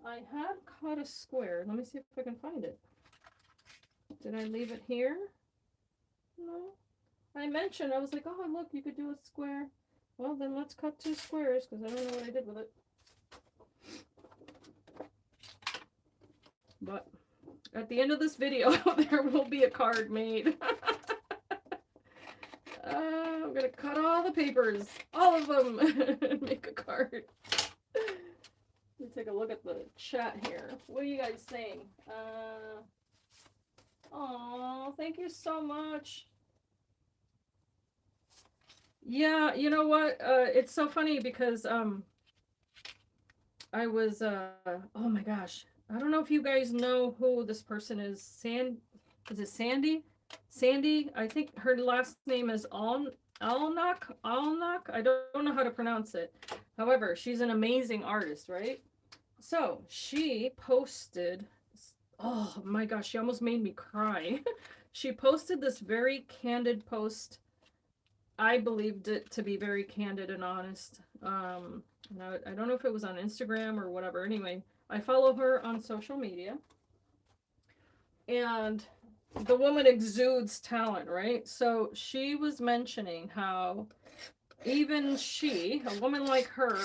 I had cut a square. Let me see if I can find it. Did I leave it here? No. I mentioned, I was like, oh, look, you could do a square. Well, then let's cut 2 squares, because I don't know what I did with it. But at the end of this video, there will be a card made. I'm going to cut all the papers, all of them, and make a card. Let me take a look at the chat here. What are you guys saying? Oh, thank you so much. Yeah, you know what? It's so funny because I was oh my gosh. I don't know if you guys know who this person is. Is it Sandy? Sandy, I think her last name is Alnock. I don't know how to pronounce it. However, she's an amazing artist, right? So she posted, oh my gosh, she almost made me cry. She posted this very candid post. I believed it to be very candid and honest. I don't know if it was on Instagram or whatever. Anyway, I follow her on social media. And the woman exudes talent, right? So she was mentioning how even she, a woman like her,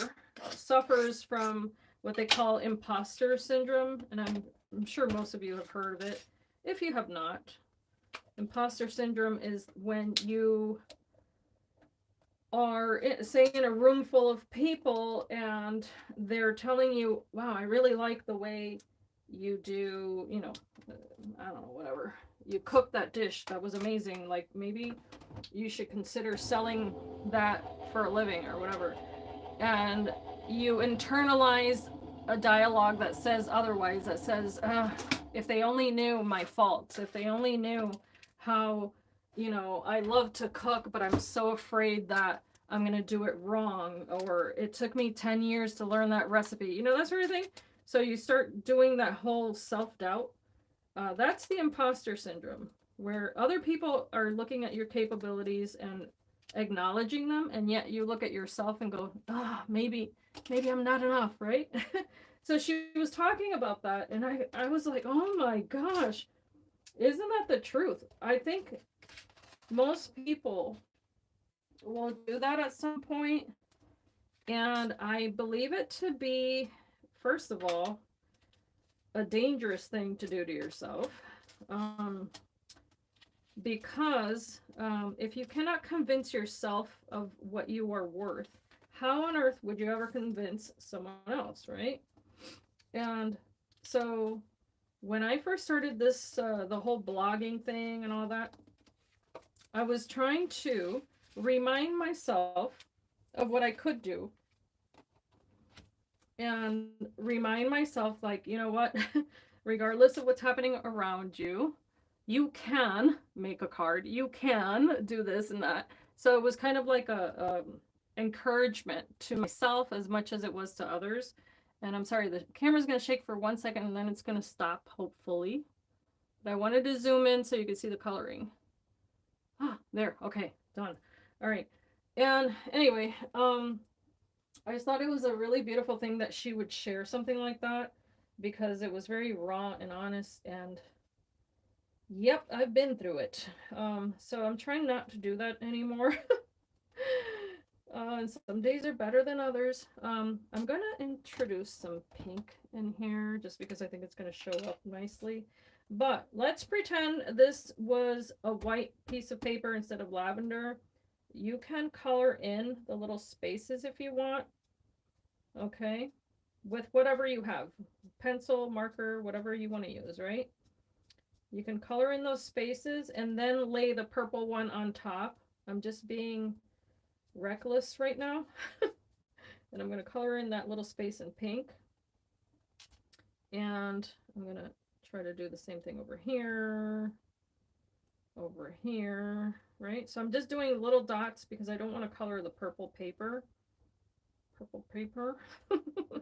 suffers from what they call imposter syndrome. And I'm sure most of you have heard of it. If you have not, imposter syndrome is when you are, say, in a room full of people and they're telling you, wow, I really like the way you do, you know, I don't know, whatever. You cook that dish. That was amazing. Like, maybe you should consider selling that for a living or whatever. And you internalize a dialogue that says otherwise, that says, if they only knew my faults, if they only knew how, you know, I love to cook, but I'm so afraid that I'm going to do it wrong, or it took me 10 years to learn that recipe, you know, that sort of thing. So you start doing that whole self-doubt. That's the imposter syndrome, where other people are looking at your capabilities and acknowledging them, and yet you look at yourself and go, maybe I'm not enough, right? So she was talking about that, and I was like, oh my gosh, isn't that the truth? I think most people will do that at some point, and I believe it to be, first of all, a dangerous thing to do to yourself, because if you cannot convince yourself of what you are worth, how on earth would you ever convince someone else, right? And so when I first started this, the whole blogging thing and all that, I was trying to remind myself of what I could do, and remind myself, like, you know what, regardless of what's happening around you, you can make a card, you can do this and that. So it was kind of like a encouragement to myself as much as it was to others. And I'm sorry, the camera's going to shake for 1 second and then it's going to stop, hopefully. But I wanted to zoom in so you could see the coloring. There, okay, done. All right. And anyway, I just thought it was a really beautiful thing that she would share something like that, because it was very raw and honest, and yep, I've been through it. So I'm trying not to do that anymore. And some days are better than others. I'm gonna introduce some pink in here just because I think it's gonna show up nicely. But let's pretend this was a white piece of paper instead of lavender. You can color in the little spaces if you want, okay? With whatever you have, pencil, marker, whatever you want to use, right? You can color in those spaces and then lay the purple one on top. I'm just being reckless right now. And I'm going to color in that little space in pink. And I'm going to try to do the same thing over here, right? So I'm just doing little dots because I don't want to color the purple paper.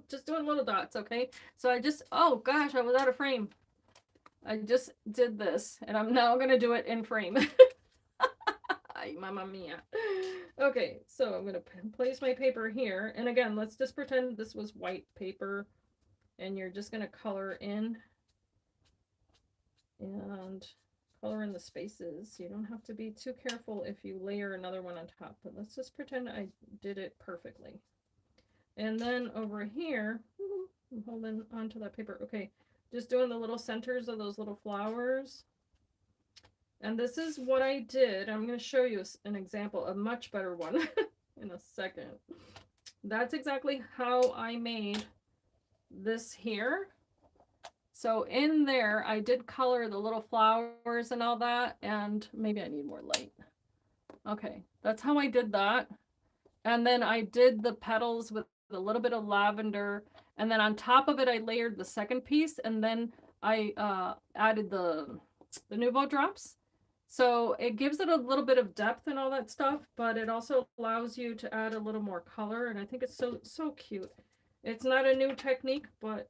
Just doing little dots, okay? So I just, oh gosh, I was out of frame. I just did this, and I'm now going to do it in frame. Ay, mamma mia. Okay, so I'm going to place my paper here. And again, let's just pretend this was white paper, and you're just going to color in and color in the spaces. You don't have to be too careful if you layer another one on top, but let's just pretend I did it perfectly. And then over here, I'm holding onto that paper. Okay, just doing the little centers of those little flowers. And this is what I did. I'm going to show you an example, a much better one in a second. That's exactly how I made this here. So in there, I did color the little flowers and all that, and maybe I need more light. Okay, that's how I did that. And then I did the petals with a little bit of lavender, and then on top of it, I layered the second piece, and then I added the Nuvo Drops. So it gives it a little bit of depth and all that stuff, but it also allows you to add a little more color, and I think it's so cute. It's not a new technique, but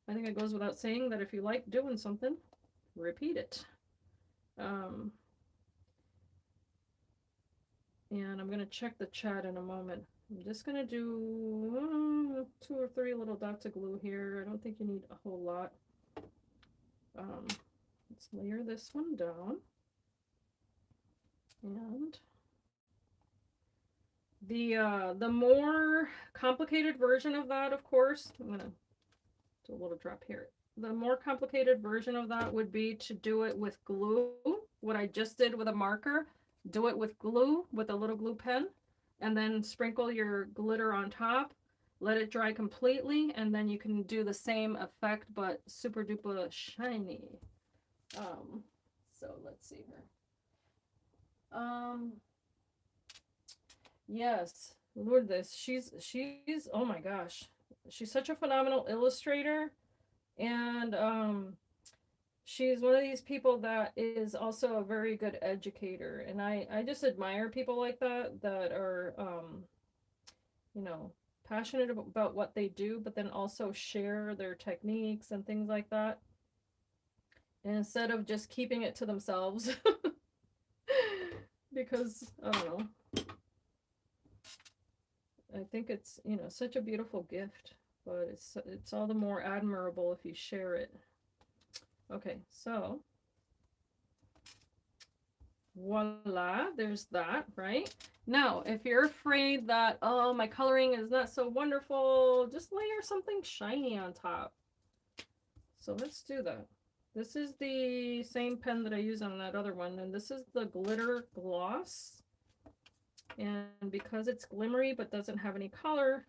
I think it goes without saying that if you like doing something, repeat it. And I'm going to check the chat in a moment. I'm just going to do 2 or 3 little dots of glue here. I don't think you need a whole lot. Let's layer this one down. And the more complicated version of that, of course, I'm going to do a little drop here. The more complicated version of that would be to do it with glue. What I just did with a marker, do it with glue, with a little glue pen, and then sprinkle your glitter on top, let it dry completely, and then you can do the same effect, but super duper shiny. So let's see here. Yes, Lourdes, she's, oh my gosh, she's such a phenomenal illustrator. And she's one of these people that is also a very good educator, and I just admire people like that are you know, passionate about what they do, but then also share their techniques and things like that, and instead of just keeping it to themselves. Because I don't know, I think it's, you know, such a beautiful gift, but it's all the more admirable if you share it. Okay, so voila, there's that, right? Now, if you're afraid that, oh, my coloring is not so wonderful, just layer something shiny on top. So let's do that. This is the same pen that I use on that other one, and this is the glitter gloss. And because it's glimmery but doesn't have any color,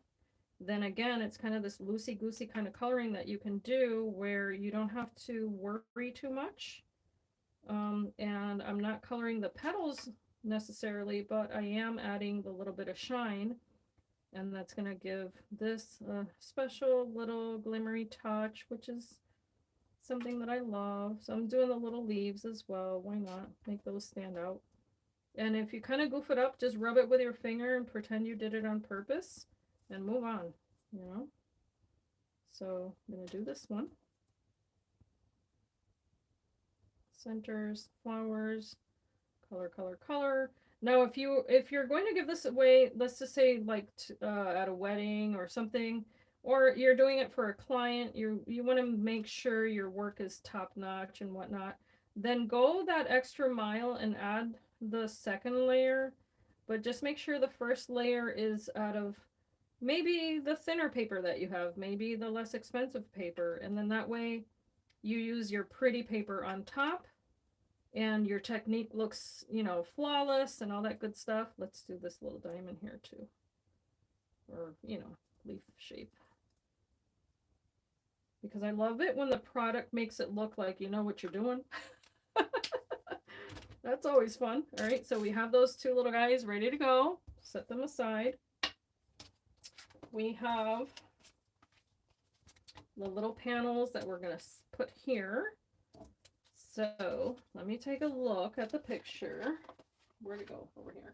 then again, it's kind of this loosey-goosey kind of coloring that you can do where you don't have to worry too much. And I'm not coloring the petals necessarily, but I am adding the little bit of shine, and that's going to give this a special little glimmery touch, which is something that I love. So I'm doing the little leaves as well. Why not make those stand out? And if you kind of goof it up, just rub it with your finger and pretend you did it on purpose and move on, you know? So I'm going to do this one. Centers, flowers, color, color, color. Now, if you're going to give this away, let's just say like at a wedding or something, or you're doing it for a client, you want to make sure your work is top notch and whatnot, then go that extra mile and add the second layer, but just make sure the first layer is out of maybe the thinner paper that you have, maybe the less expensive paper, and then that way you use your pretty paper on top and your technique looks, you know, flawless and all that good stuff. Let's do this little diamond here too. Or, you know, leaf shape. Because I love it when the product makes it look like you know what you're doing. That's always fun. All right, so we have those two little guys ready to go. Set them aside. We have the little panels that we're going to put here. So let me take a look at the picture. Where'd it go? Over here.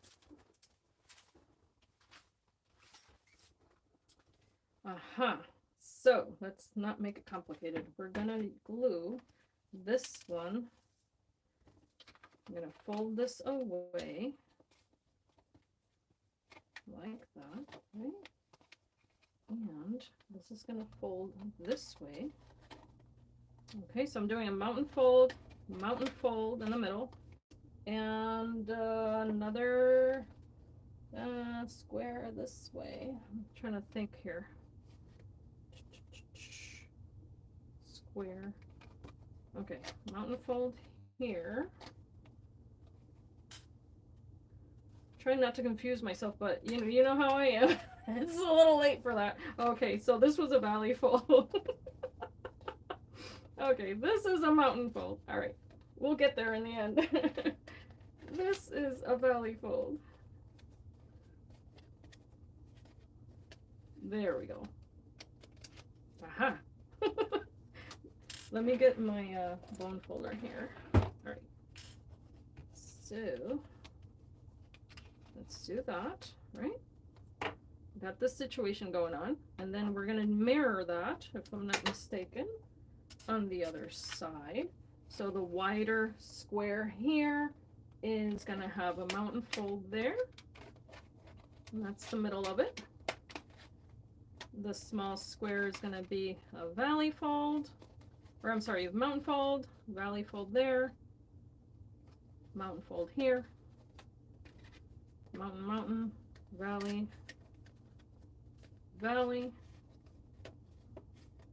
Aha. So let's not make it complicated. We're going to glue this one. I'm going to fold this away like that, right? And this is going to fold this way. Okay, so I'm doing a mountain fold in the middle, and another square this way. I'm trying to think here. Square. Okay, mountain fold here. Trying not to confuse myself, but you know how I am. It's a little late for that. Okay, so this was a valley fold. Okay, this is a mountain fold. All right, we'll get there in the end. This is a valley fold. There we go. Aha. Let me get my bone folder here. All right. So let's do that, right? Got this situation going on, and then we're gonna mirror that, if I'm not mistaken, on the other side. So the wider square here is gonna have a mountain fold there, and that's the middle of it. The small square is gonna be a valley fold, or I'm sorry, a mountain fold, valley fold there, mountain fold here, mountain, mountain, valley, valley,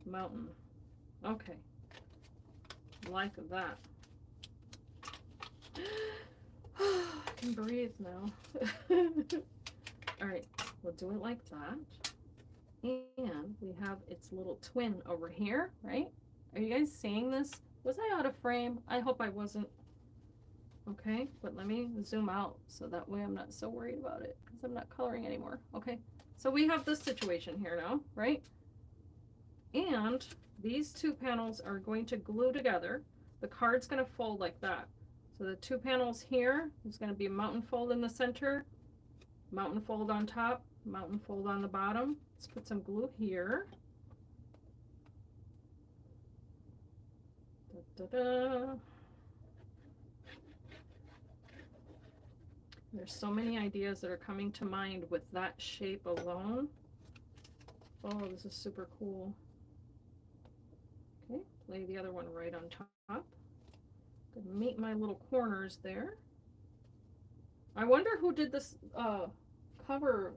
mountain. Okay, like that. I can breathe now. All right, we'll do it like that. And we have its little twin over here, right? Are you guys seeing this? Was I out of frame? I hope I wasn't. Okay, but let me zoom out so that way I'm not so worried about it because I'm not coloring anymore. Okay, so we have this situation here now, right? And these two panels are going to glue together. The card's going to fold like that. So the two panels here is going to be a mountain fold in the center, mountain fold on top, mountain fold on the bottom. Let's put some glue here. Da, da, da. There's so many ideas that are coming to mind with that shape alone. Oh, this is super cool. Okay, lay the other one right on top. Gonna meet my little corners there. I wonder who did this cover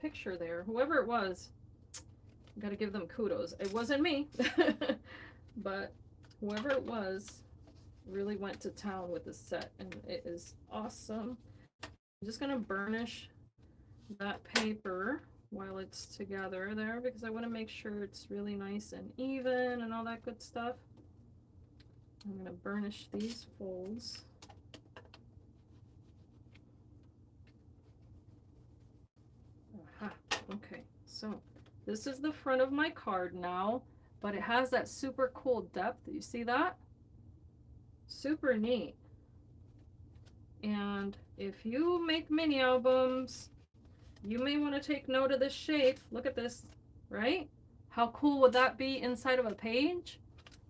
picture there. Whoever it was, gotta give them kudos. It wasn't me, but whoever it was really went to town with this set, and it is awesome. I'm just gonna burnish that paper while it's together there because I want to make sure it's really nice and even and all that good stuff. I'm gonna burnish these folds. Aha. Okay, so this is the front of my card now, but it has that super cool depth. You see that? Super neat. And if you make mini albums, you may want to take note of this shape. Look at this, right? How cool would that be inside of a page?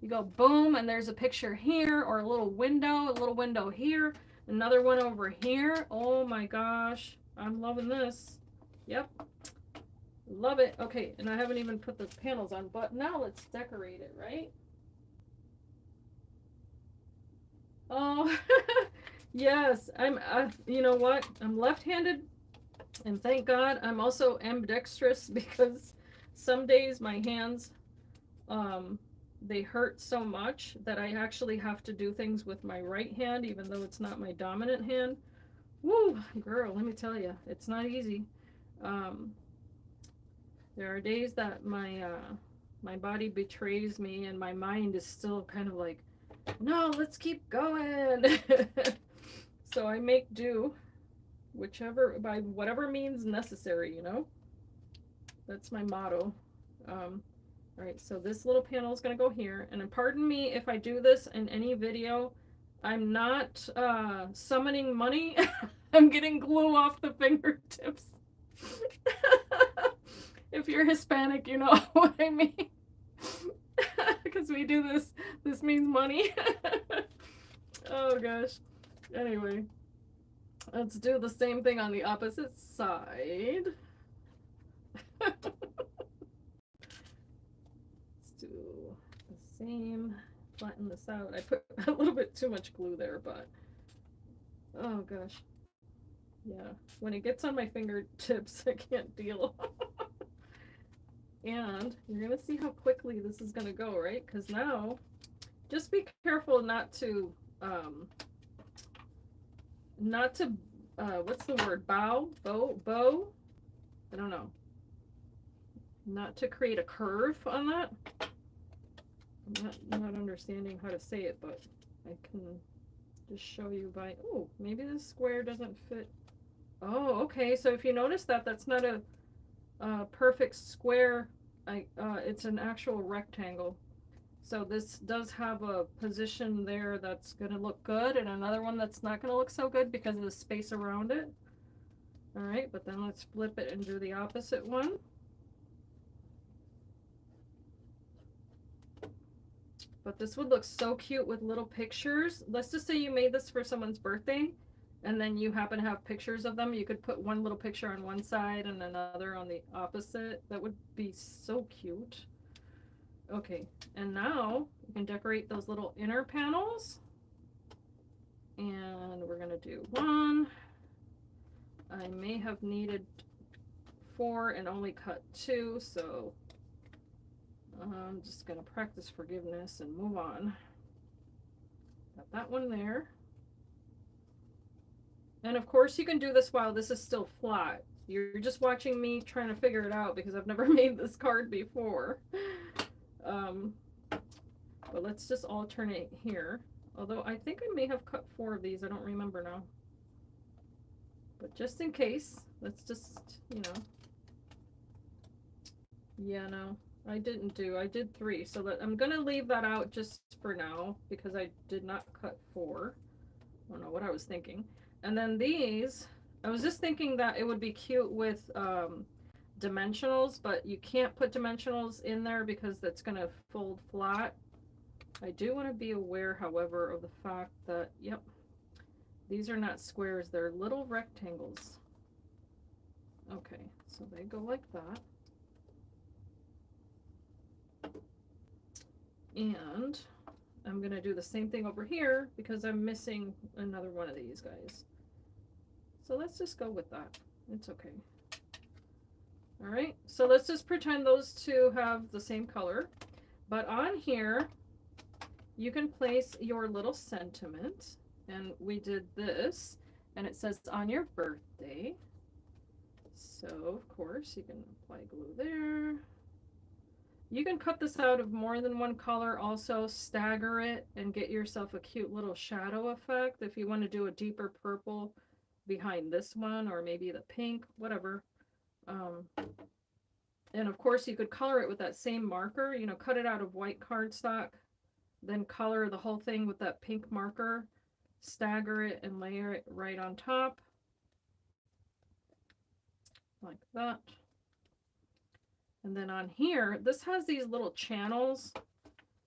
You go boom, and there's a picture here, or a little window here, another one over here. Oh my gosh, I'm loving this. Yep, love it. Okay, and I haven't even put the panels on, but now let's decorate it, right? Oh, yes, I'm, you know what? I'm left-handed, and thank God I'm also ambidextrous because some days my hands they hurt so much that I actually have to do things with my right hand, even though it's not my dominant hand. Woo, girl, let me tell you, it's not easy. Um, there are days that my body betrays me and my mind is still kind of like, no, let's keep going. So I make do, whichever, by whatever means necessary, you know? That's my motto. All right, so this little panel is going to go here. And pardon me if I do this in any video. I'm not summoning money. I'm getting glue off the fingertips. If you're Hispanic, you know what I mean. Because we do this. This means money. Oh, gosh. Anyway, let's do the same thing on the opposite side. Let's do the same. Flatten this out. I put a little bit too much glue there, but oh gosh. Yeah, when it gets on my fingertips, I can't deal. And you're gonna see how quickly this is gonna go, right? Because now, just be careful not to, what's the word? Bow? I don't know. Not to create a curve on that. I'm not understanding how to say it, but I can just show you by, oh, maybe this square doesn't fit. Oh, okay, so if you notice that, that's not a perfect square. It's an actual rectangle. So this does have a position there that's going to look good, and another one that's not going to look so good because of the space around it. All right, but then let's flip it and do the opposite one. But this would look so cute with little pictures. Let's just say you made this for someone's birthday, and then you happen to have pictures of them. You could put one little picture on one side and another on the opposite. That would be so cute. Okay, and now you can decorate those little inner panels. And we're gonna do one. I may have needed 4 and only cut 2, so I'm just gonna practice forgiveness and move on. Got that one there. And of course you can do this while this is still flat. You're just watching me trying to figure it out because I've never made this card before. But let's just alternate here. Although I think I may have cut 4 of these, I don't remember now. But just in case, let's just, you know. Yeah, no, I did 3. So that I'm gonna leave that out just for now because I did not cut 4. I don't know what I was thinking. And then these, I was just thinking that it would be cute with dimensionals, but you can't put dimensionals in there because that's going to fold flat. I do want to be aware, however, of the fact that, yep, these are not squares, they're little rectangles. Okay, so they go like that. And I'm going to do the same thing over here because I'm missing another one of these guys. So let's just go with that. It's okay. All right, so let's just pretend those two have the same color. But on here, you can place your little sentiment. And we did this, and it says on your birthday. So, of course, you can apply glue there. You can cut this out of more than one color, also stagger it and get yourself a cute little shadow effect if you want to do a deeper purple behind this one, or maybe the pink, whatever. And of course you could color it with that same marker, you know, cut it out of white cardstock, then color the whole thing with that pink marker, stagger it and layer it right on top like that. And then on here, this has these little channels.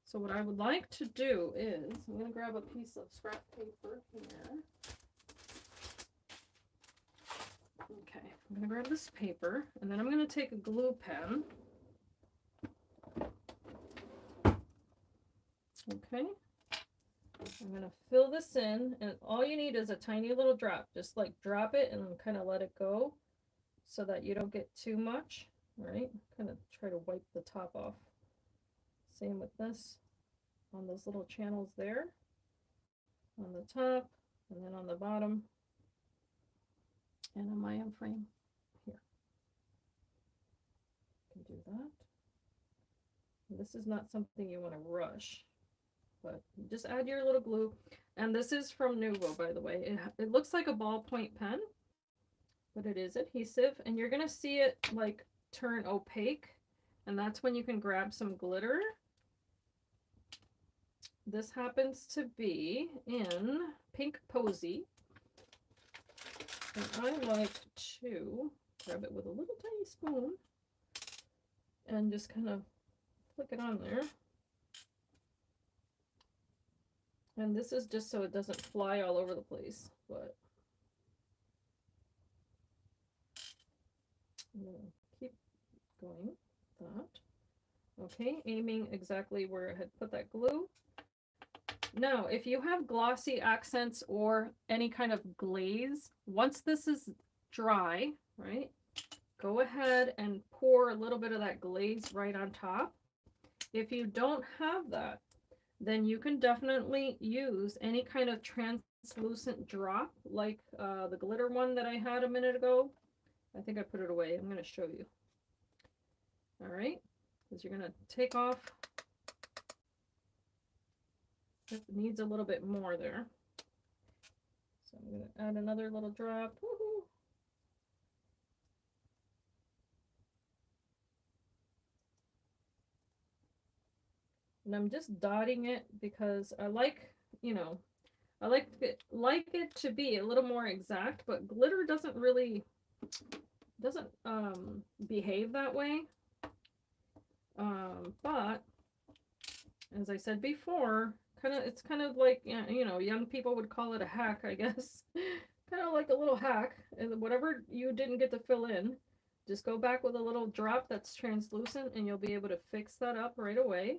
So what I would like to do is, I'm going to grab a piece of scrap paper here. Okay, I'm going to grab this paper, and then I'm going to take a glue pen. Okay, I'm going to fill this in, and all you need is a tiny little drop. Just like drop it and kind of let it go so that you don't get too much. All right, kind of try to wipe the top off Same with this on those little channels there, on the top, and then on the bottom, and on my end frame here. Can do that. And this is not something you want to rush, but just add your little glue. And this is from Nuvo, by the way. It looks like a ballpoint pen, but it is adhesive, and you're gonna see it like turn opaque, and that's when you can grab some glitter. This happens to be in Pink Posy, and I like to grab it with a little tiny spoon and just kind of flick it on there. And this is just so it doesn't fly all over the place, but I'm gonna keep going with that. Okay, aiming exactly where I had put that glue. Now, if you have glossy accents or any kind of glaze, once this is dry, right, go ahead and pour a little bit of that glaze right on top. If you don't have that, then you can definitely use any kind of translucent drop, like the glitter one that I had a minute ago. I think I put it away. I'm going to show you. All right, because you're going to take off. It needs a little bit more there. So I'm going to add another little drop. Woohoo! And I'm just dotting it because I like, you know, I like it to be a little more exact, but glitter doesn't really behave that way. But as I said before, it's kind of like, you know, young people would call it a hack, I guess. Kind of like a little hack, and whatever you didn't get to fill in, just go back with a little drop that's translucent and you'll be able to fix that up right away.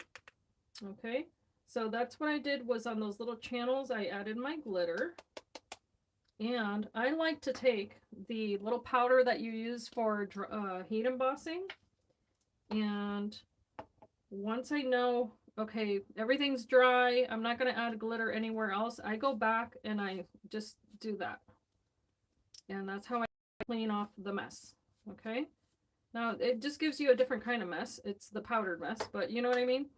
Okay, so that's what I did, was on those little channels I added my glitter. And I like to take the little powder that you use for heat embossing, and once I know, okay, everything's dry, I'm not going to add glitter anywhere else, I go back and I just do that. And that's how I clean off the mess. Okay, now it just gives you a different kind of mess. It's the powdered mess, but you know what I mean.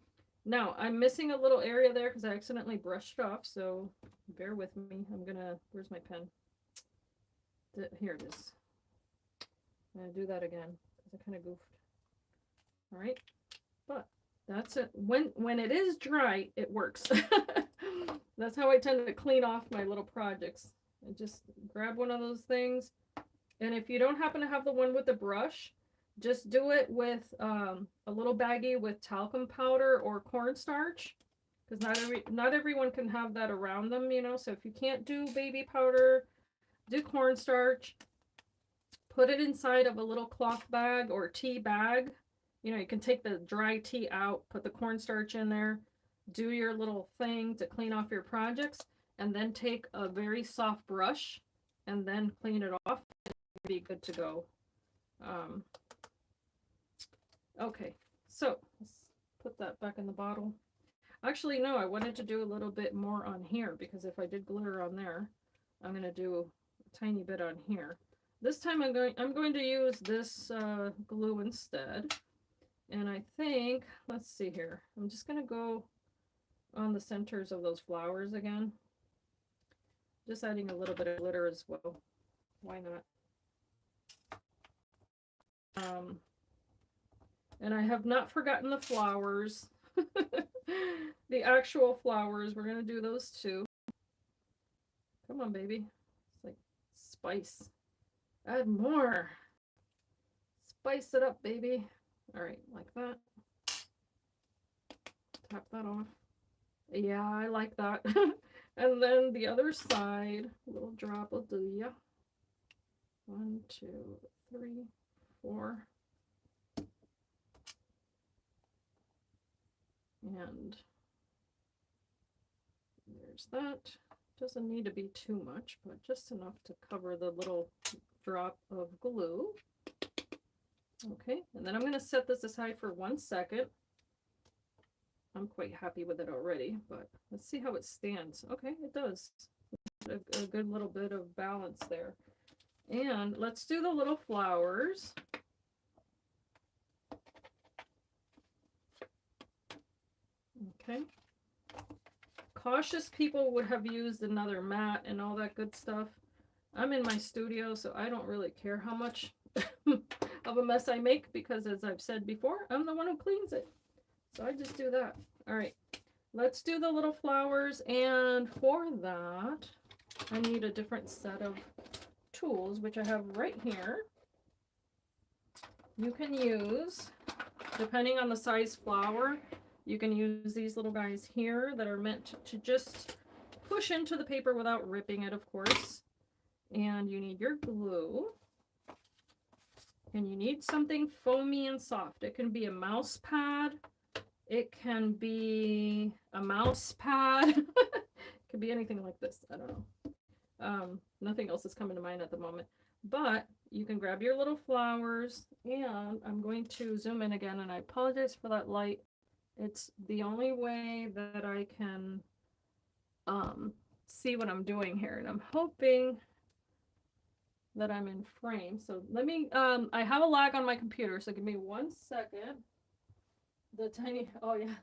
Now I'm missing a little area there because I accidentally brushed it off, so bear with me. I'm gonna, where's my pen? Here it is. I'm gonna do that again because I kind of goofed. All right, but that's it. When it is dry, it works. That's how I tend to clean off my little projects. I just grab one of those things, and if you don't happen to have the one with the brush, just do it with a little baggie with talcum powder or cornstarch, because not everyone can have that around them, you know. So if you can't do baby powder, do cornstarch. Put it inside of a little cloth bag or tea bag. You know, you can take the dry tea out, put the cornstarch in there, do your little thing to clean off your projects, and then take a very soft brush and then clean it off, and be good to go. Okay, so let's put that back in the bottle. Actually, no, I wanted to do a little bit more on here, because if I did glitter on there, I'm going to do a tiny bit on here. This time I'm going to use this glue instead. And I think, let's see here, I'm just going to go on the centers of those flowers again. Just adding a little bit of glitter as well. Why not? And I have not forgotten the flowers. The actual flowers, we're going to do those too. Come on, baby. It's like spice. Add more. Spice it up, baby. All right, like that. Tap that off. Yeah, I like that. And then the other side, a little drop will do ya. 1, 2, 3, 4. And there's that. Doesn't need to be too much, but just enough to cover the little drop of glue. Okay, and then I'm going to set this aside for 1 second. I'm quite happy with it already, but let's see how it stands. Okay, it does. A good little bit of balance there. And let's do the little flowers. Okay. Cautious people would have used another mat and all that good stuff. I'm in my studio, so I don't really care how much of a mess I make because, as I've said before, I'm the one who cleans it. So I just do that. All right, let's do the little flowers. And for that, I need a different set of tools, which I have right here. You can use, depending on the size flower, you can use these little guys here that are meant to just push into the paper without ripping it, of course. And you need your glue. And you need something foamy and soft. It can be a mouse pad. It can be a mouse pad. It could be anything like this. I don't know. Nothing else is coming to mind at the moment. But you can grab your little flowers. And I'm going to zoom in again. And I apologize for that light. It's the only way that I can see what I'm doing here. And I'm hoping that I'm in frame. So let me, I have a lag on my computer, so give me 1 second. The tiny, oh yeah.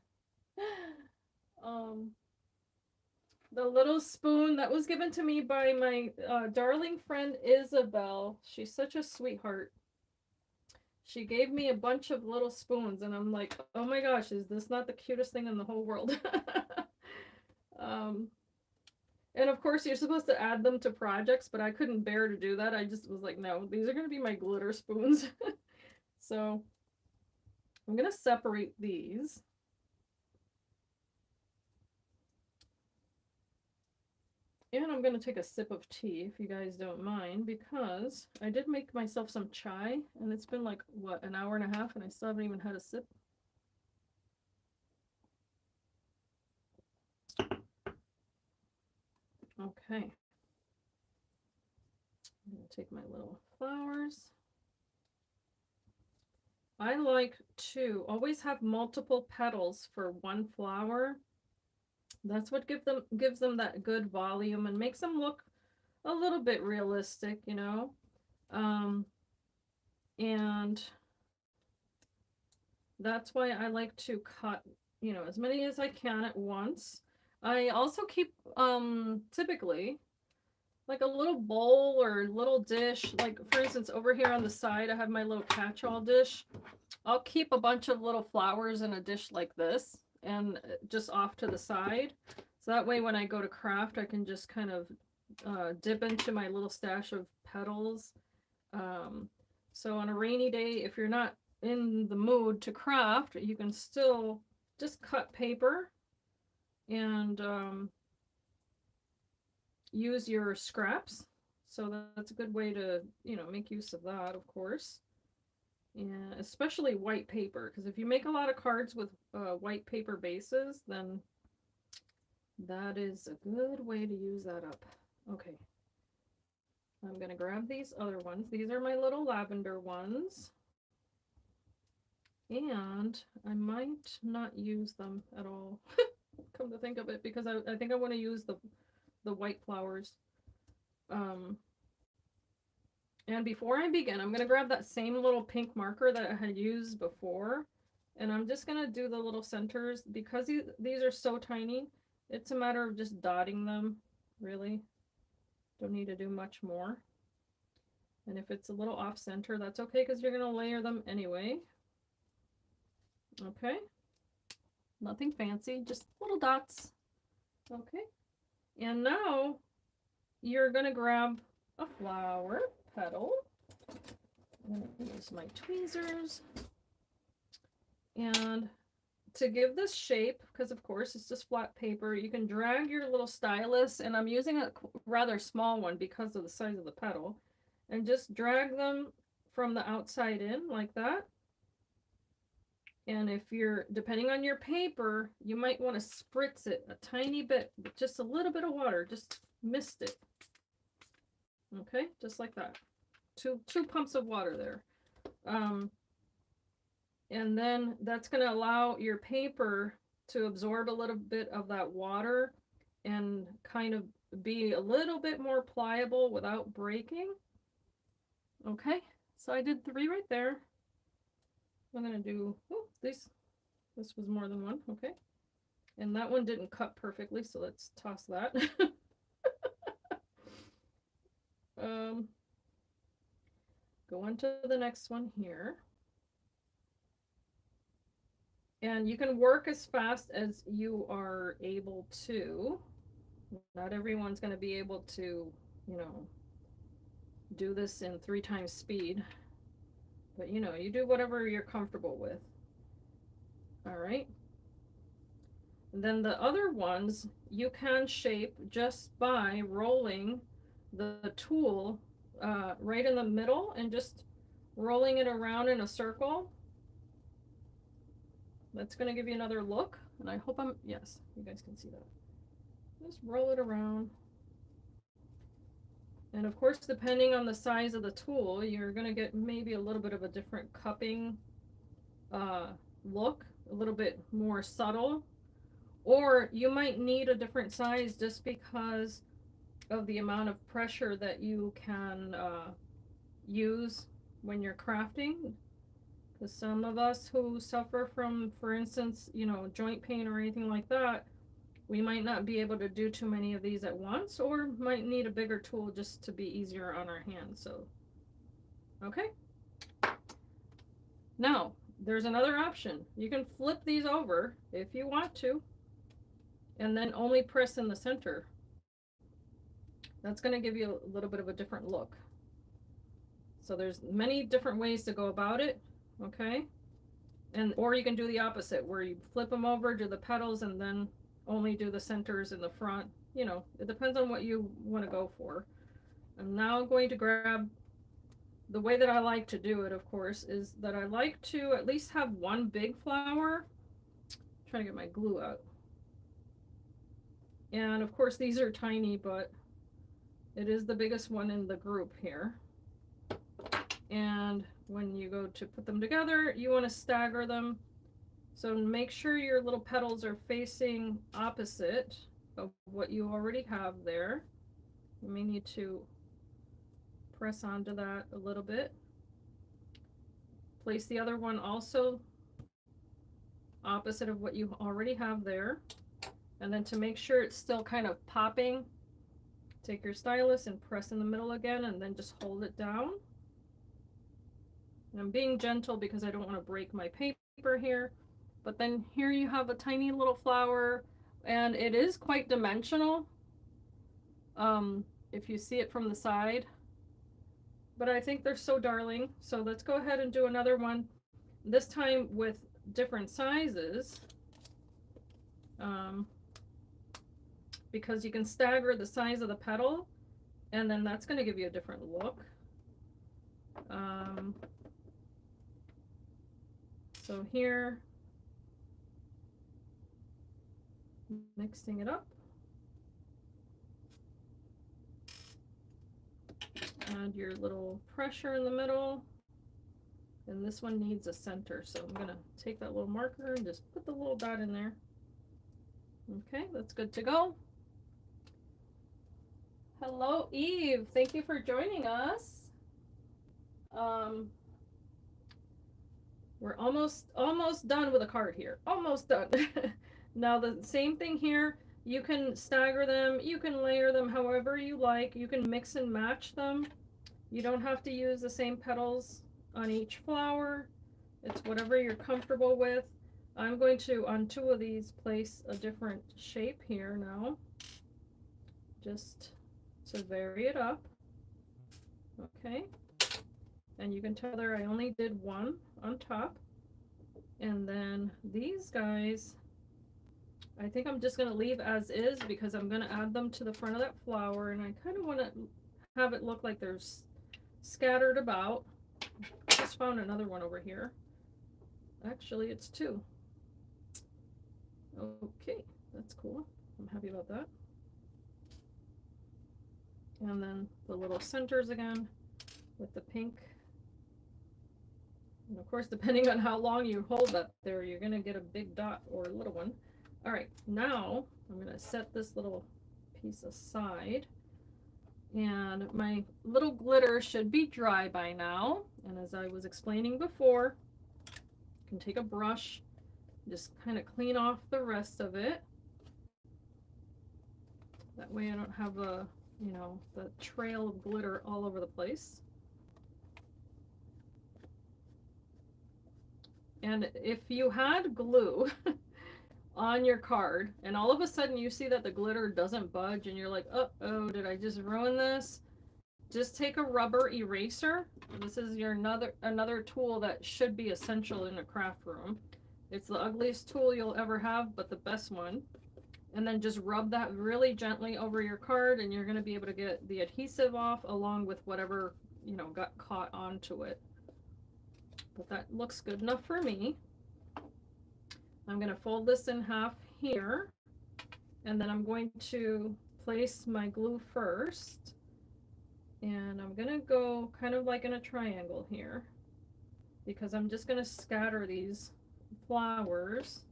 The little spoon that was given to me by my darling friend Isabel. She's such a sweetheart. She gave me a bunch of little spoons, and I'm like, oh my gosh, is this not the cutest thing in the whole world? And of course, you're supposed to add them to projects, but I couldn't bear to do that. I just was like, no, these are going to be my glitter spoons. So I'm going to separate these. And I'm going to take a sip of tea, if you guys don't mind, because I did make myself some chai, and it's been like, what, an hour and a half, and I still haven't even had a sip. Okay. I'm going to take my little flowers. I like to always have multiple petals for one flower. That's what gives them that good volume and makes them look a little bit realistic, you know. And that's why I like to cut, you know, as many as I can at once. I also keep typically like a little bowl or little dish, like for instance over here on the side I have my little catch-all dish. I'll keep a bunch of little flowers in a dish like this and just off to the side, so that way when I go to craft I can just kind of dip into my little stash of petals. So on a rainy day, if you're not in the mood to craft, you can still just cut paper and use your scraps. So that's a good way to, you know, make use of that, of course. And especially white paper, because if you make a lot of cards with white paper bases, then that is a good way to use that up. Okay. I'm going to grab these other ones. These are my little lavender ones. And I might not use them at all, come to think of it, because I think I want to use the white flowers. And before I begin, I'm going to grab that same little pink marker that I had used before. And I'm just going to do the little centers. Because these are so tiny, it's a matter of just dotting them, really. Don't need to do much more. And if it's a little off center, that's okay, because you're going to layer them anyway. Okay. Nothing fancy, just little dots. Okay. And now you're going to grab a flower petal. I'm going to use my tweezers. And to give this shape, because of course it's just flat paper, you can drag your little stylus, and I'm using a rather small one because of the size of the petal, and just drag them from the outside in like that. And if you're, depending on your paper, you might want to spritz it a tiny bit, just a little bit of water, just mist it. Okay, just like that. Two pumps of water there. And then that's going to allow your paper to absorb a little bit of that water and kind of be a little bit more pliable without breaking. Okay, so I did 3 right there. I'm gonna do, oh, this was more than one, okay. And that one didn't cut perfectly, so let's toss that. Go on to the next one here. And you can work as fast as you are able to. Not everyone's going to be able to, you know, do this in 3 times speed. But, you know, you do whatever you're comfortable with. All right. And then the other ones you can shape just by rolling the tool right in the middle and just rolling it around in a circle. That's going to give you another look, and I hope yes, you guys can see that. Just roll it around. And of course, depending on the size of the tool, you're going to get maybe a little bit of a different cupping look, a little bit more subtle. Or you might need a different size just because of the amount of pressure that you can use when you're crafting. Because some of us who suffer from, for instance, you know, joint pain or anything like that, we might not be able to do too many of these at once, or might need a bigger tool just to be easier on our hands. So, okay. Now, there's another option. You can flip these over if you want to, and then only press in the center. That's going to give you a little bit of a different look. So there's many different ways to go about it. Okay, and or you can do the opposite where you flip them over, do the petals, and then only do the centers in the front. You know, it depends on what you want to go for. I'm now going to grab, the way that I like to do it, of course, is that I like to at least have one big flower. I'm trying to get my glue out. And of course these are tiny, but it is the biggest one in the group here. And when you go to put them together, you want to stagger them. So make sure your little petals are facing opposite of what you already have there. You may need to press onto that a little bit. Place the other one also opposite of what you already have there. And then to make sure it's still kind of popping, take your stylus and press in the middle again, and then just hold it down. And I'm being gentle because I don't want to break my paper here. But then here you have a tiny little flower, and it is quite dimensional if you see it from the side. But I think they're so darling. So let's go ahead and do another one, this time with different sizes. Because you can stagger the size of the petal, and then that's going to give you a different look. So here, mixing it up. Add your little pressure in the middle. And this one needs a center, so I'm going to take that little marker and just put the little dot in there. Okay, that's good to go. Hello, Eve. Thank you for joining us. We're almost done with a card here. Almost done. Now the same thing here. You can stagger them. You can layer them however you like. You can mix and match them. You don't have to use the same petals on each flower. It's whatever you're comfortable with. I'm going to, on 2 of these, place a different shape here now, just to vary it up. Okay. And you can tell there I only did 1 on top. And then these guys, I think I'm just going to leave as is because I'm going to add them to the front of that flower, and I kind of want to have it look like they're scattered about. Just found another one over here. Actually, it's 2. Okay, that's cool. I'm happy about that. And then the little centers again with the pink. And of course, depending on how long you hold that there, you're going to get a big dot or a little one. All right, now I'm gonna set this little piece aside, and my little glitter should be dry by now. And as I was explaining before, you can take a brush, just kind of clean off the rest of it. That way I don't have a, you know, the trail of glitter all over the place. And if you had glue on your card and all of a sudden you see that the glitter doesn't budge and you're like, uh-oh, did I just ruin this? Just take a rubber eraser. This is your another tool that should be essential in a craft room. It's the ugliest tool you'll ever have, but the best one. And then just rub that really gently over your card, and you're going to be able to get the adhesive off along with whatever, you know, got caught onto it. But that looks good enough for me. I'm going to fold this in half here, and then I'm going to place my glue first. And I'm going to go kind of like in a triangle here, because I'm just going to scatter these flowers.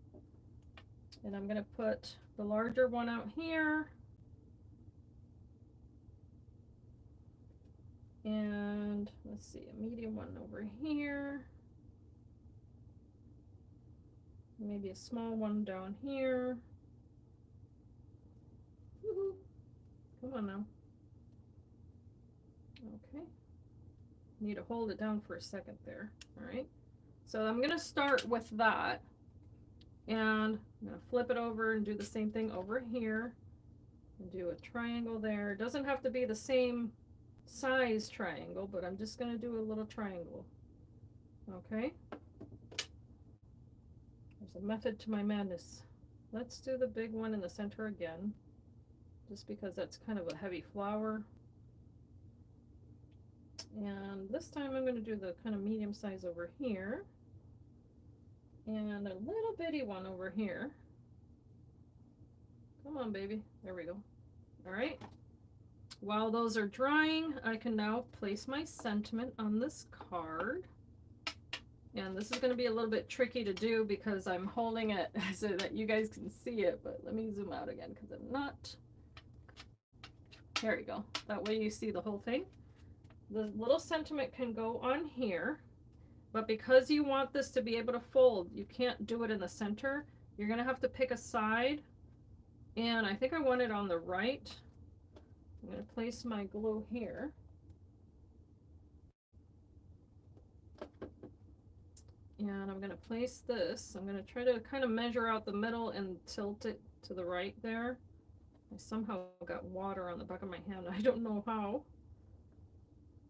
And I'm going to put the larger one out here. And let's see, a medium one over here. Maybe a small one down here. Woohoo. Come on now. Okay. Need to hold it down for a second there. All right. So I'm going to start with that. And I'm going to flip it over and do the same thing over here. And do a triangle there. It doesn't have to be the same size triangle, but I'm just going to do a little triangle. Okay. There's a method to my madness. Let's do the big one in the center again, just because that's kind of a heavy flower. And this time I'm going to do the kind of medium size over here. And a little bitty one over here. Come on, baby. There we go. All right. While those are drying, I can now place my sentiment on this card. And this is going to be a little bit tricky to do because I'm holding it so that you guys can see it. But let me zoom out again because I'm not. There you go. That way you see the whole thing. The little sentiment can go on here. But because you want this to be able to fold, you can't do it in the center. You're going to have to pick a side. And I think I want it on the right. I'm going to place my glue here. And I'm going to place this. I'm going to try to kind of measure out the middle and tilt it to the right there. I somehow got water on the back of my hand. I don't know how.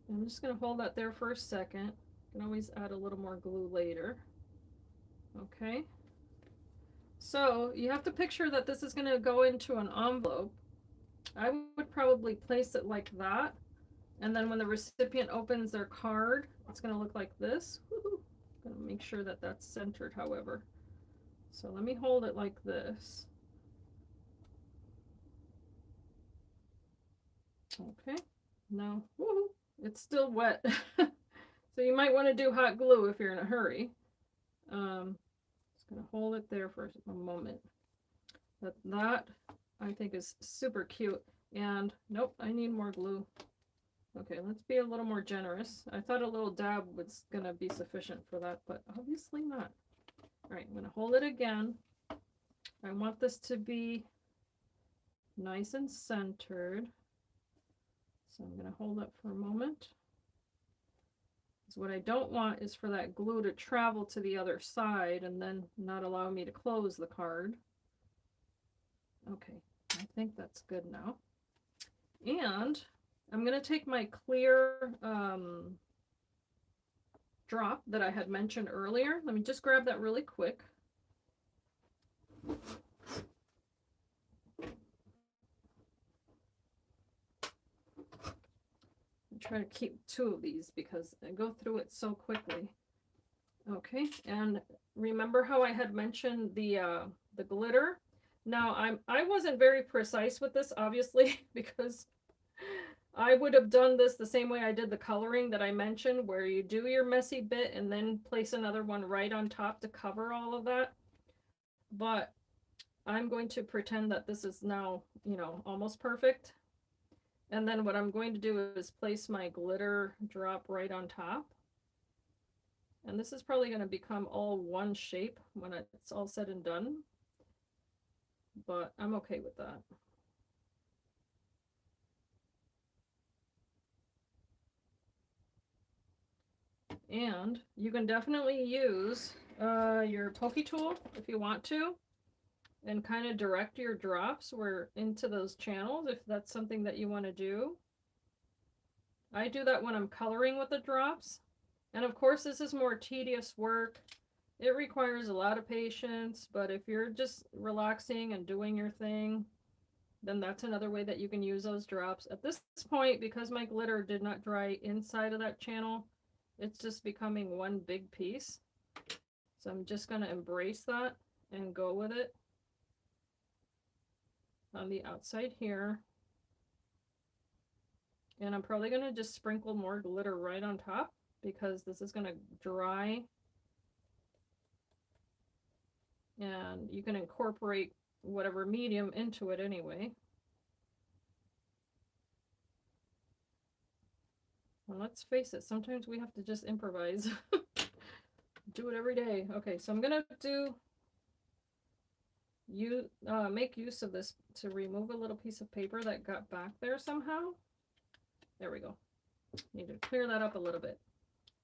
I'm just going to hold that there for a second. You can always add a little more glue later. Okay. So you have to picture that this is going to go into an envelope. I would probably place it like that. And then when the recipient opens their card, it's going to look like this. Woo-hoo. I'm going to make sure that that's centered, however. So let me hold it like this. Okay. Now, woohoo, it's still wet. So you might want to do hot glue if you're in a hurry. Just going to hold it there for a moment. That I think is super cute. And nope, I need more glue. Okay, let's be a little more generous. I thought a little dab was going to be sufficient for that, but obviously not. All right, I'm going to hold it again. I want this to be nice and centered. So I'm going to hold it for a moment. So what I don't want is for that glue to travel to the other side and then not allow me to close the card. Okay, I think that's good now. And I'm going to take my clear drop that I had mentioned earlier. Let me just grab that really quick. Try to keep two of these because I go through it so quickly. Okay, and remember how I had mentioned the glitter? Now I wasn't very precise with this, obviously, because I would have done this the same way I did the coloring that I mentioned, where you do your messy bit and then place another one right on top to cover all of that. But I'm going to pretend that this is now, you know, almost perfect. And then what I'm going to do is place my glitter drop right on top. And this is probably going to become all one shape when it's all said and done. But I'm okay with that. And you can definitely use your pokey tool if you want to, and kind of direct your drops into those channels if that's something that you want to do. I do that when I'm coloring with the drops. And of course, this is more tedious work. It requires a lot of patience, but if you're just relaxing and doing your thing, then that's another way that you can use those drops. At this point, because my glitter did not dry inside of that channel, it's just becoming one big piece. So I'm just going to embrace that and go with it on the outside here. And I'm probably going to just sprinkle more glitter right on top because this is going to dry. And you can incorporate whatever medium into it anyway. Well, let's face it, sometimes we have to just improvise. Do it every day. Okay, so I'm gonna make use of this to remove a little piece of paper that got back there somehow. There we go. Need to clear that up a little bit.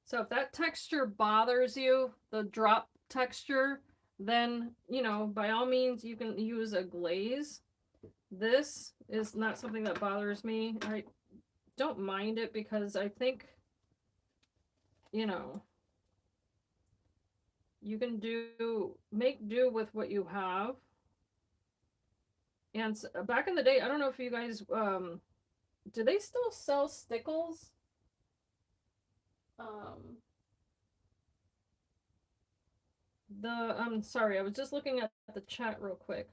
So if that texture bothers you, the drop texture, then, you know, by all means, you can use a glaze. This is not something that bothers me. I don't mind it because I think, you know, you can make do with what you have. And back in the day, I don't know if you guys, do they still sell stickles? I'm sorry, I was just looking at the chat real quick.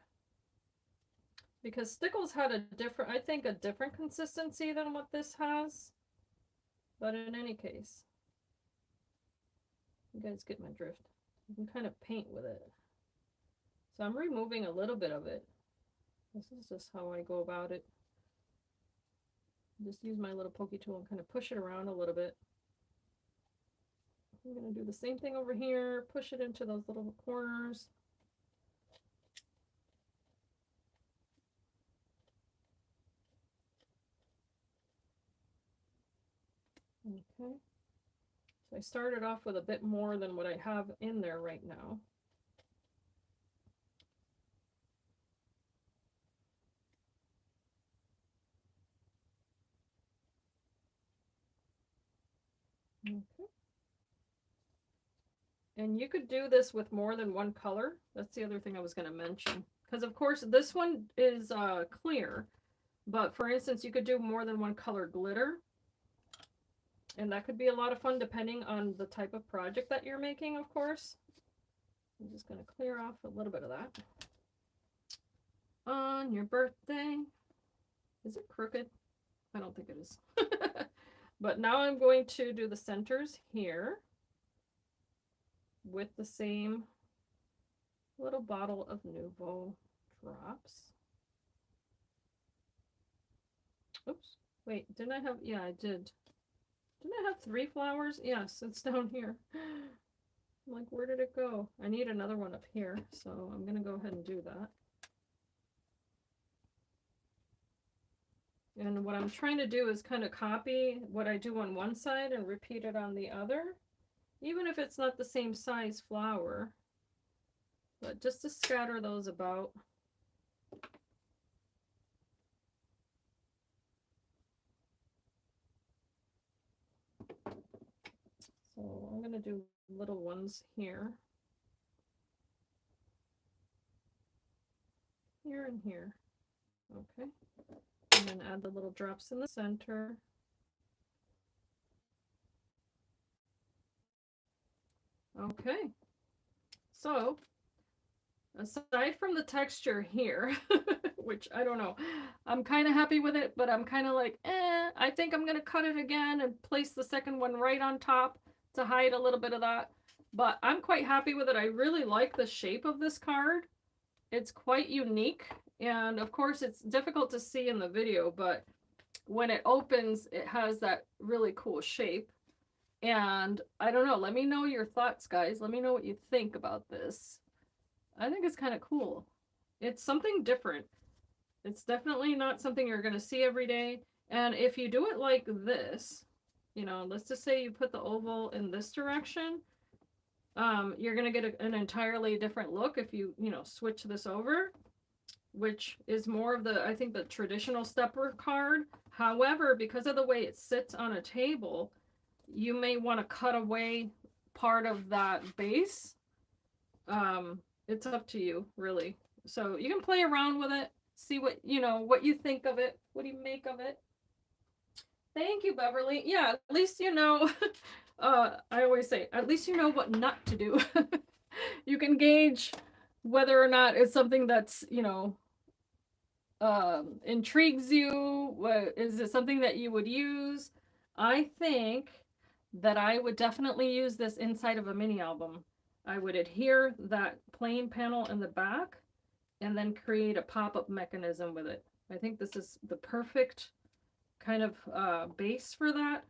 Because stickles had I think a different consistency than what this has. But in any case, you guys get my drift. You can kind of paint with it. So I'm removing a little bit of it. This is just how I go about it. Just use my little pokey tool and kind of push it around a little bit. I'm going to do the same thing over here, push it into those little corners. Okay. So I started off with a bit more than what I have in there right now. Okay. And you could do this with more than one color. That's the other thing I was going to mention. Because of course this one is clear. But for instance, you could do more than one color glitter. And that could be a lot of fun depending on the type of project that you're making, of course. I'm just going to clear off a little bit of that. On your birthday. Is it crooked? I don't think it is. But now I'm going to do the centers here with the same little bottle of Nuvo Drops. Oops. Wait, didn't I have... Yeah, I did. Didn't I have 3 flowers? Yes, it's down here. I'm like, where did it go? I need another one up here, so I'm going to go ahead and do that. And what I'm trying to do is kind of copy what I do on one side and repeat it on the other, even if it's not the same size flower, but just to scatter those about. So I'm going to do little ones here. Here and here. Okay. And then add the little drops in the center. Okay. So, aside from the texture here, which I don't know, I'm kind of happy with it, but I'm kind of like, I think I'm going to cut it again and place the second one right on top to hide a little bit of that. But I'm quite happy with it. I really like the shape of this card. It's quite unique, and of course it's difficult to see in the video, but when it opens, it has that really cool shape. And I don't know, let me know your thoughts, guys. Let me know what you think about this. I think it's kind of cool. It's something different. It's definitely not something you're going to see every day. And if you do it like this, you know, let's just say you put the oval in this direction, you're going to get an entirely different look if you, you know, switch this over, which is more of the, I think, the traditional stepper card. However, because of the way it sits on a table, you may want to cut away part of that base. It's up to you, really. So you can play around with it, see what, you know, what you think of it. What do you make of it? Thank you, Beverly. Yeah, at least you know, I always say, at least you know what not to do. You can gauge whether or not it's something that's, you know, intrigues you. Is it something that you would use? I think that I would definitely use this inside of a mini album. I would adhere that plain panel in the back and then create a pop-up mechanism with it. I think this is the perfect kind of base for that.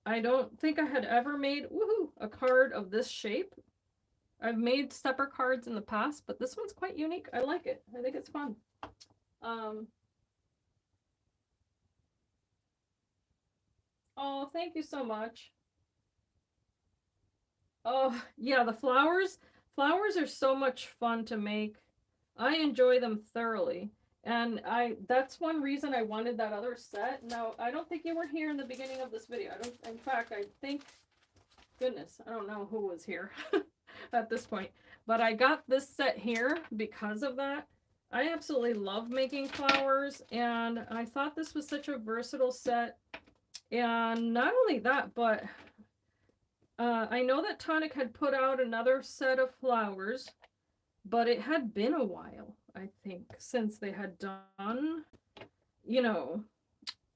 I don't think I had ever made a card of this shape. I've made stepper cards in the past, but this one's quite unique. I like it. I think it's fun. Oh, thank you so much. Oh, yeah, the flowers. Flowers are so much fun to make. I enjoy them thoroughly. And that's one reason I wanted that other set. Now, I don't think you were here in the beginning of this video. In fact, I think, goodness, I don't know who was here at this point. But I got this set here because of that. I absolutely love making flowers, and I thought this was such a versatile set. And not only that, but I know that Tonic had put out another set of flowers, but it had been a while, I think, since they had done, you know,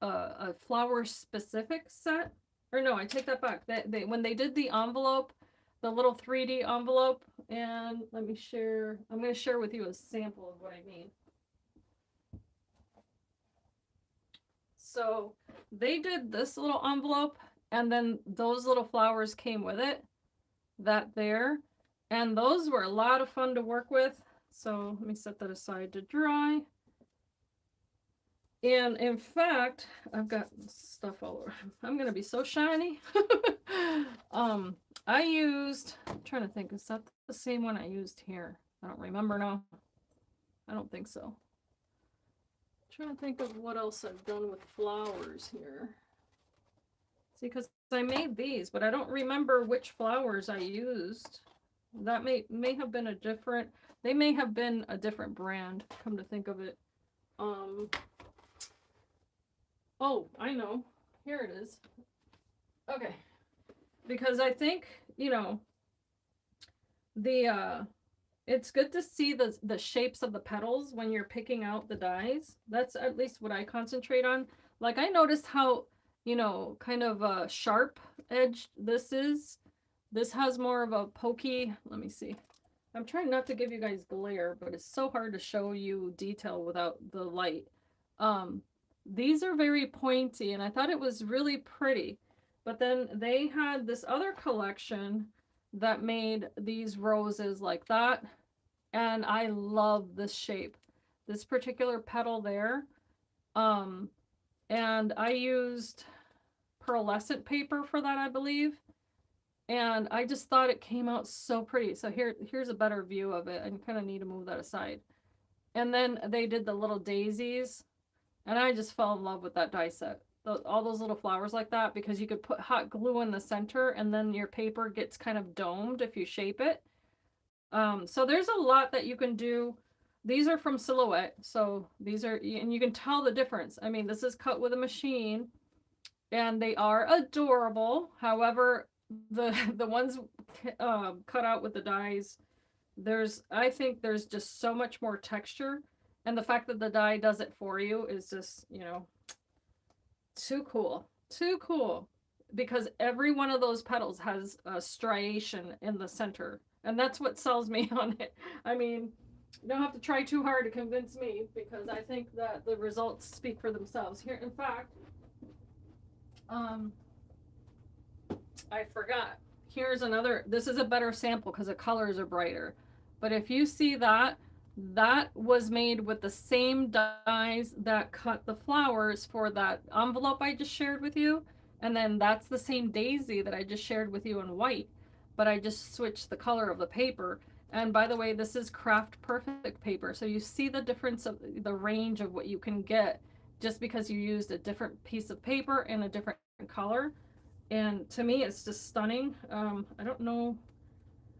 a flower specific set. Or no, I take that back. When they did the envelope, the little 3D envelope, and let me share, I'm going to share with you a sample of what I mean. So they did this little envelope, and then those little flowers came with it, that there, and those were a lot of fun to work with. So let me set that aside to dry. And in fact, I've got stuff all over. I'm gonna be so shiny. I used, I'm trying to think, is that the same one I used here? I don't remember now. I don't think so. I'm trying to think of what else I've done with flowers here. See, because I made these, but I don't remember which flowers I used. That may have been a different, they may have been a different brand, come to think of it. Oh, I know. Here it is. Okay. Because I think, you know, it's good to see the shapes of the petals when you're picking out the dies. That's at least what I concentrate on. Like, I noticed how, you know, kind of sharp edged this is. This has more of a pokey, let me see. I'm trying not to give you guys glare, but it's so hard to show you detail without the light. These are very pointy, and I thought it was really pretty. But then they had this other collection that made these roses like that, and I love this shape. This particular petal there. And I used pearlescent paper for that, I believe. And I just thought it came out so pretty. So here's a better view of it. I kind of need to move that aside. And then they did the little daisies. And I just fell in love with that die set. All those little flowers like that, because you could put hot glue in the center and then your paper gets kind of domed if you shape it. So there's a lot that you can do. These are from Silhouette. So these are, and you can tell the difference. I mean, this is cut with a machine and they are adorable. However, the ones cut out with the dies, I think there's just so much more texture. And the fact that the die does it for you is just, you know, too cool. Too cool. Because every one of those petals has a striation in the center. And that's what sells me on it. I mean, You don't have to try too hard to convince me because I think that the results speak for themselves. Here, in fact, I forgot. Here's another, this is a better sample because the colors are brighter. But if you see that, that was made with the same dies that cut the flowers for that envelope I just shared with you. And then that's the same daisy that I just shared with you in white, but I just switched the color of the paper. And by the way, this is Craft Perfect paper. So you see the difference of the range of what you can get just because you used a different piece of paper in a different color. And to me, it's just stunning. I don't know.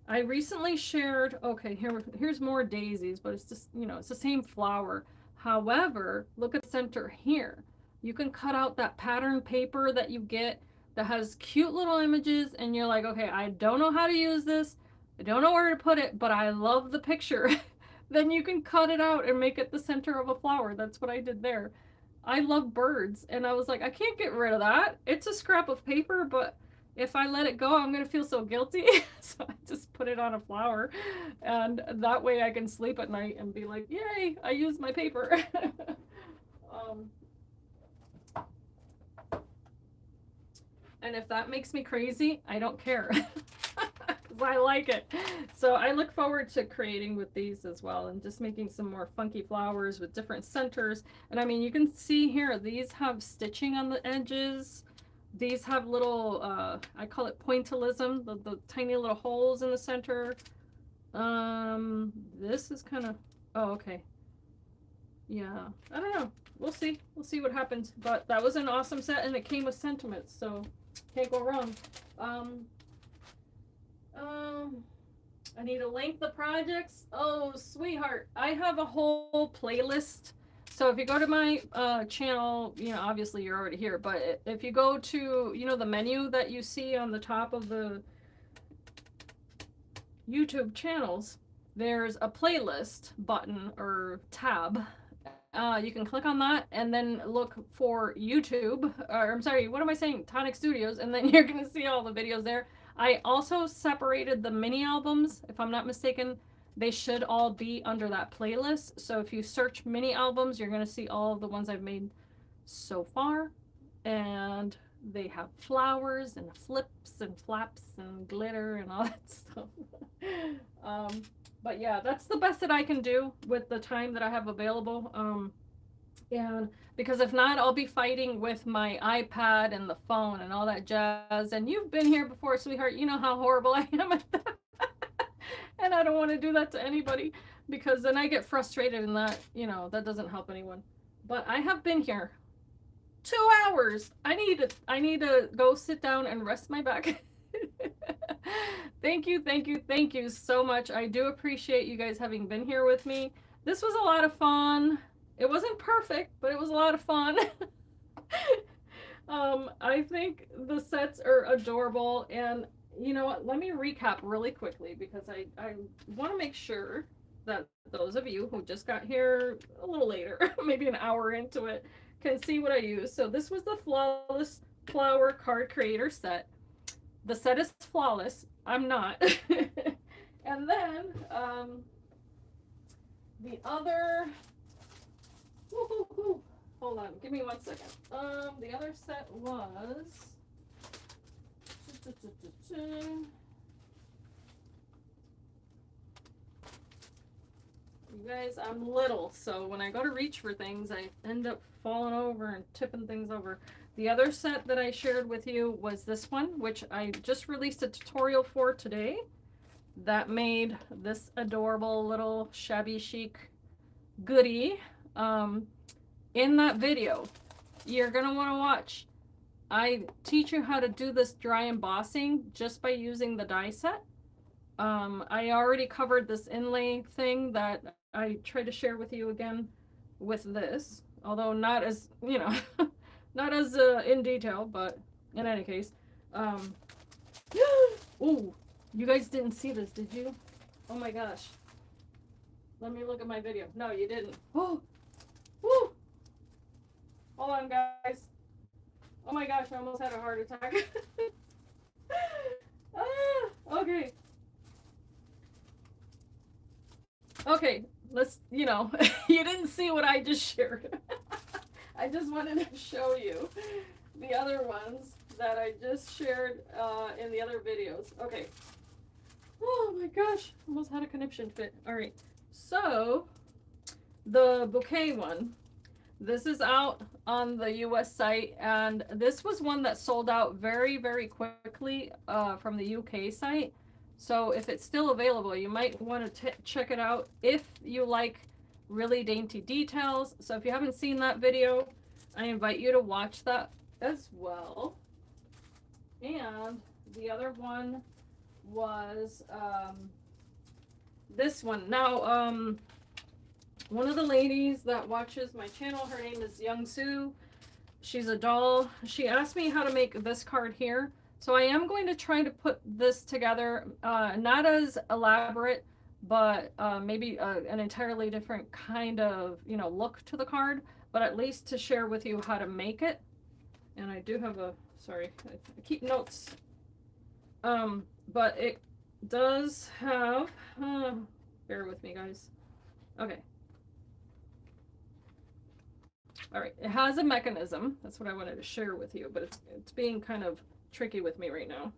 I recently shared, okay, here's more daisies, but it's just, you know, it's the same flower. However, look at the center here. You can cut out that pattern paper that you get that has cute little images, and you're like, okay, I don't know how to use this. I don't know where to put it, but I love the picture. Then you can cut it out and make it the center of a flower. That's what I did there. I love birds, and I was like, I can't get rid of that. It's a scrap of paper, but if I let it go, I'm gonna feel so guilty. So I just put it on a flower, and that way I can sleep at night and be like, yay, I used my paper. um, and if that makes me crazy, I don't care. Because I like it. So I look forward to creating with these as well, and just making some more funky flowers with different centers. And I mean, you can see here, these have stitching on the edges. These have little, I call it pointillism, the tiny little holes in the center. This is kind of, oh, okay. Yeah, I don't know. We'll see. We'll see what happens. But that was an awesome set, and it came with sentiments, so can't go wrong. I need to link the projects. Oh, sweetheart. I have a whole playlist. So if you go to my channel, you know, obviously you're already here, but if you go to, you know, the menu that you see on the top of the YouTube channels, there's a playlist button or tab. You can click on that and then look for YouTube, or I'm sorry, what am I saying? Tonic Studios, and then you're going to see all the videos there. I also separated the mini albums, if I'm not mistaken. They should all be under that playlist. So if you search mini albums, you're going to see all of the ones I've made so far. And they have flowers and flips and flaps and glitter and all that stuff. But yeah, that's the best that I can do with the time that I have available. And because if not, I'll be fighting with my iPad and the phone and all that jazz. And you've been here before, sweetheart. You know how horrible I am at that. And I don't want to do that to anybody, because then I get frustrated, and that, you know, that doesn't help anyone. But I have been here 2 hours. I need to go sit down and rest my back. Thank you so much. I do appreciate you guys having been here with me. This was a lot of fun. It wasn't perfect, but it was a lot of fun. I think the sets are adorable, and you know what, let me recap really quickly, because I want to make sure that those of you who just got here a little later, maybe an hour into it, can see what I used. So this was the Flawless Flower Card Creator set. The set is flawless. I'm not. And then the other, hold on, give me 1 second. The other set was, you guys, I'm little, so when I go to reach for things, I end up falling over and tipping things over. The other set that I shared with you was this one, which I just released a tutorial for today, that made this adorable little shabby chic goodie. In that video, you're gonna want to watch. I teach you how to do this dry embossing just by using the die set. I already covered this inlay thing that I tried to share with you again with this, although not as, you know, not as in detail, but in any case. Ooh, you guys didn't see this, did you? Oh my gosh. Let me look at my video. No, you didn't. Oh, woo. Hold on, guys. Oh my gosh, I almost had a heart attack. Okay. Okay, let's, you know, you didn't see what I just shared. I just wanted to show you the other ones that I just shared in the other videos. Okay. Oh my gosh, almost had a conniption fit. All right, so the bouquet one, this is out on the US site, and this was one that sold out very, very quickly from the UK site. So if it's still available, you might want to check it out if you like really dainty details. So if you haven't seen that video, I invite you to watch that as well. And the other one was this one. Now, one of the ladies that watches my channel, her name is Young Sue. She's a doll. She asked me how to make this card here. So I am going to try to put this together, not as elaborate, but maybe an entirely different kind of, you know, look to the card, but at least to share with you how to make it. And I do have a, sorry, I keep notes. But it does have, bear with me guys. Okay. All right, it has a mechanism. That's what I wanted to share with you, but it's being kind of tricky with me right now.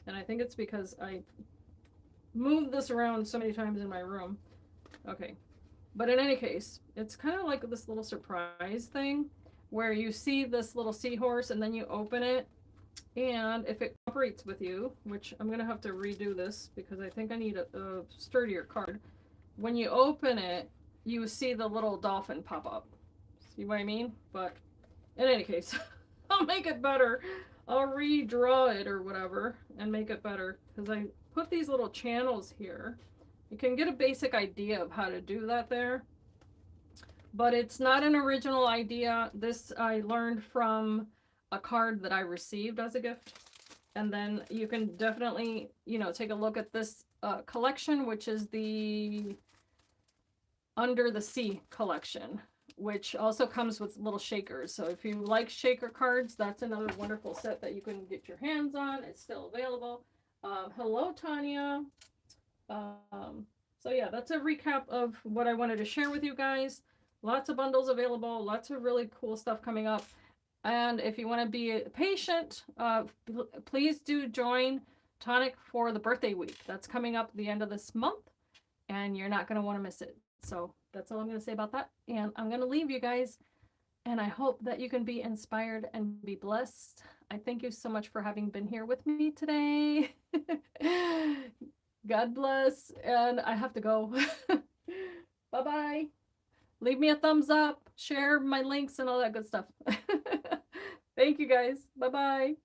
And I think it's because I moved this around so many times in my room. Okay, but in any case, it's kind of like this little surprise thing where you see this little seahorse and then you open it, and if it cooperates with you, which I'm gonna have to redo this because I think I need a sturdier card. When you open it, you see the little dolphin pop up. See what I mean? But in any case, I'll make it better. I'll redraw it or whatever and make it better because I put these little channels here. You can get a basic idea of how to do that there. But it's not an original idea. This I learned from a card that I received as a gift. And then you can definitely, you know, take a look at this collection, which is the Under the Sea collection, which also comes with little shakers. So if you like shaker cards, that's another wonderful set that you can get your hands on. It's still available. Hello, Tanya. So yeah, that's a recap of what I wanted to share with you guys. Lots of bundles available, lots of really cool stuff coming up. And if you want to be patient, please do join Tonic for the birthday week. That's coming up at the end of this month, and you're not going to want to miss it. So that's all I'm going to say about that. And I'm going to leave you guys, and I hope that you can be inspired and be blessed. I thank you so much for having been here with me today. God bless, and I have to go. Bye-bye. Leave me a thumbs up, share my links and all that good stuff. Thank you guys. Bye-bye.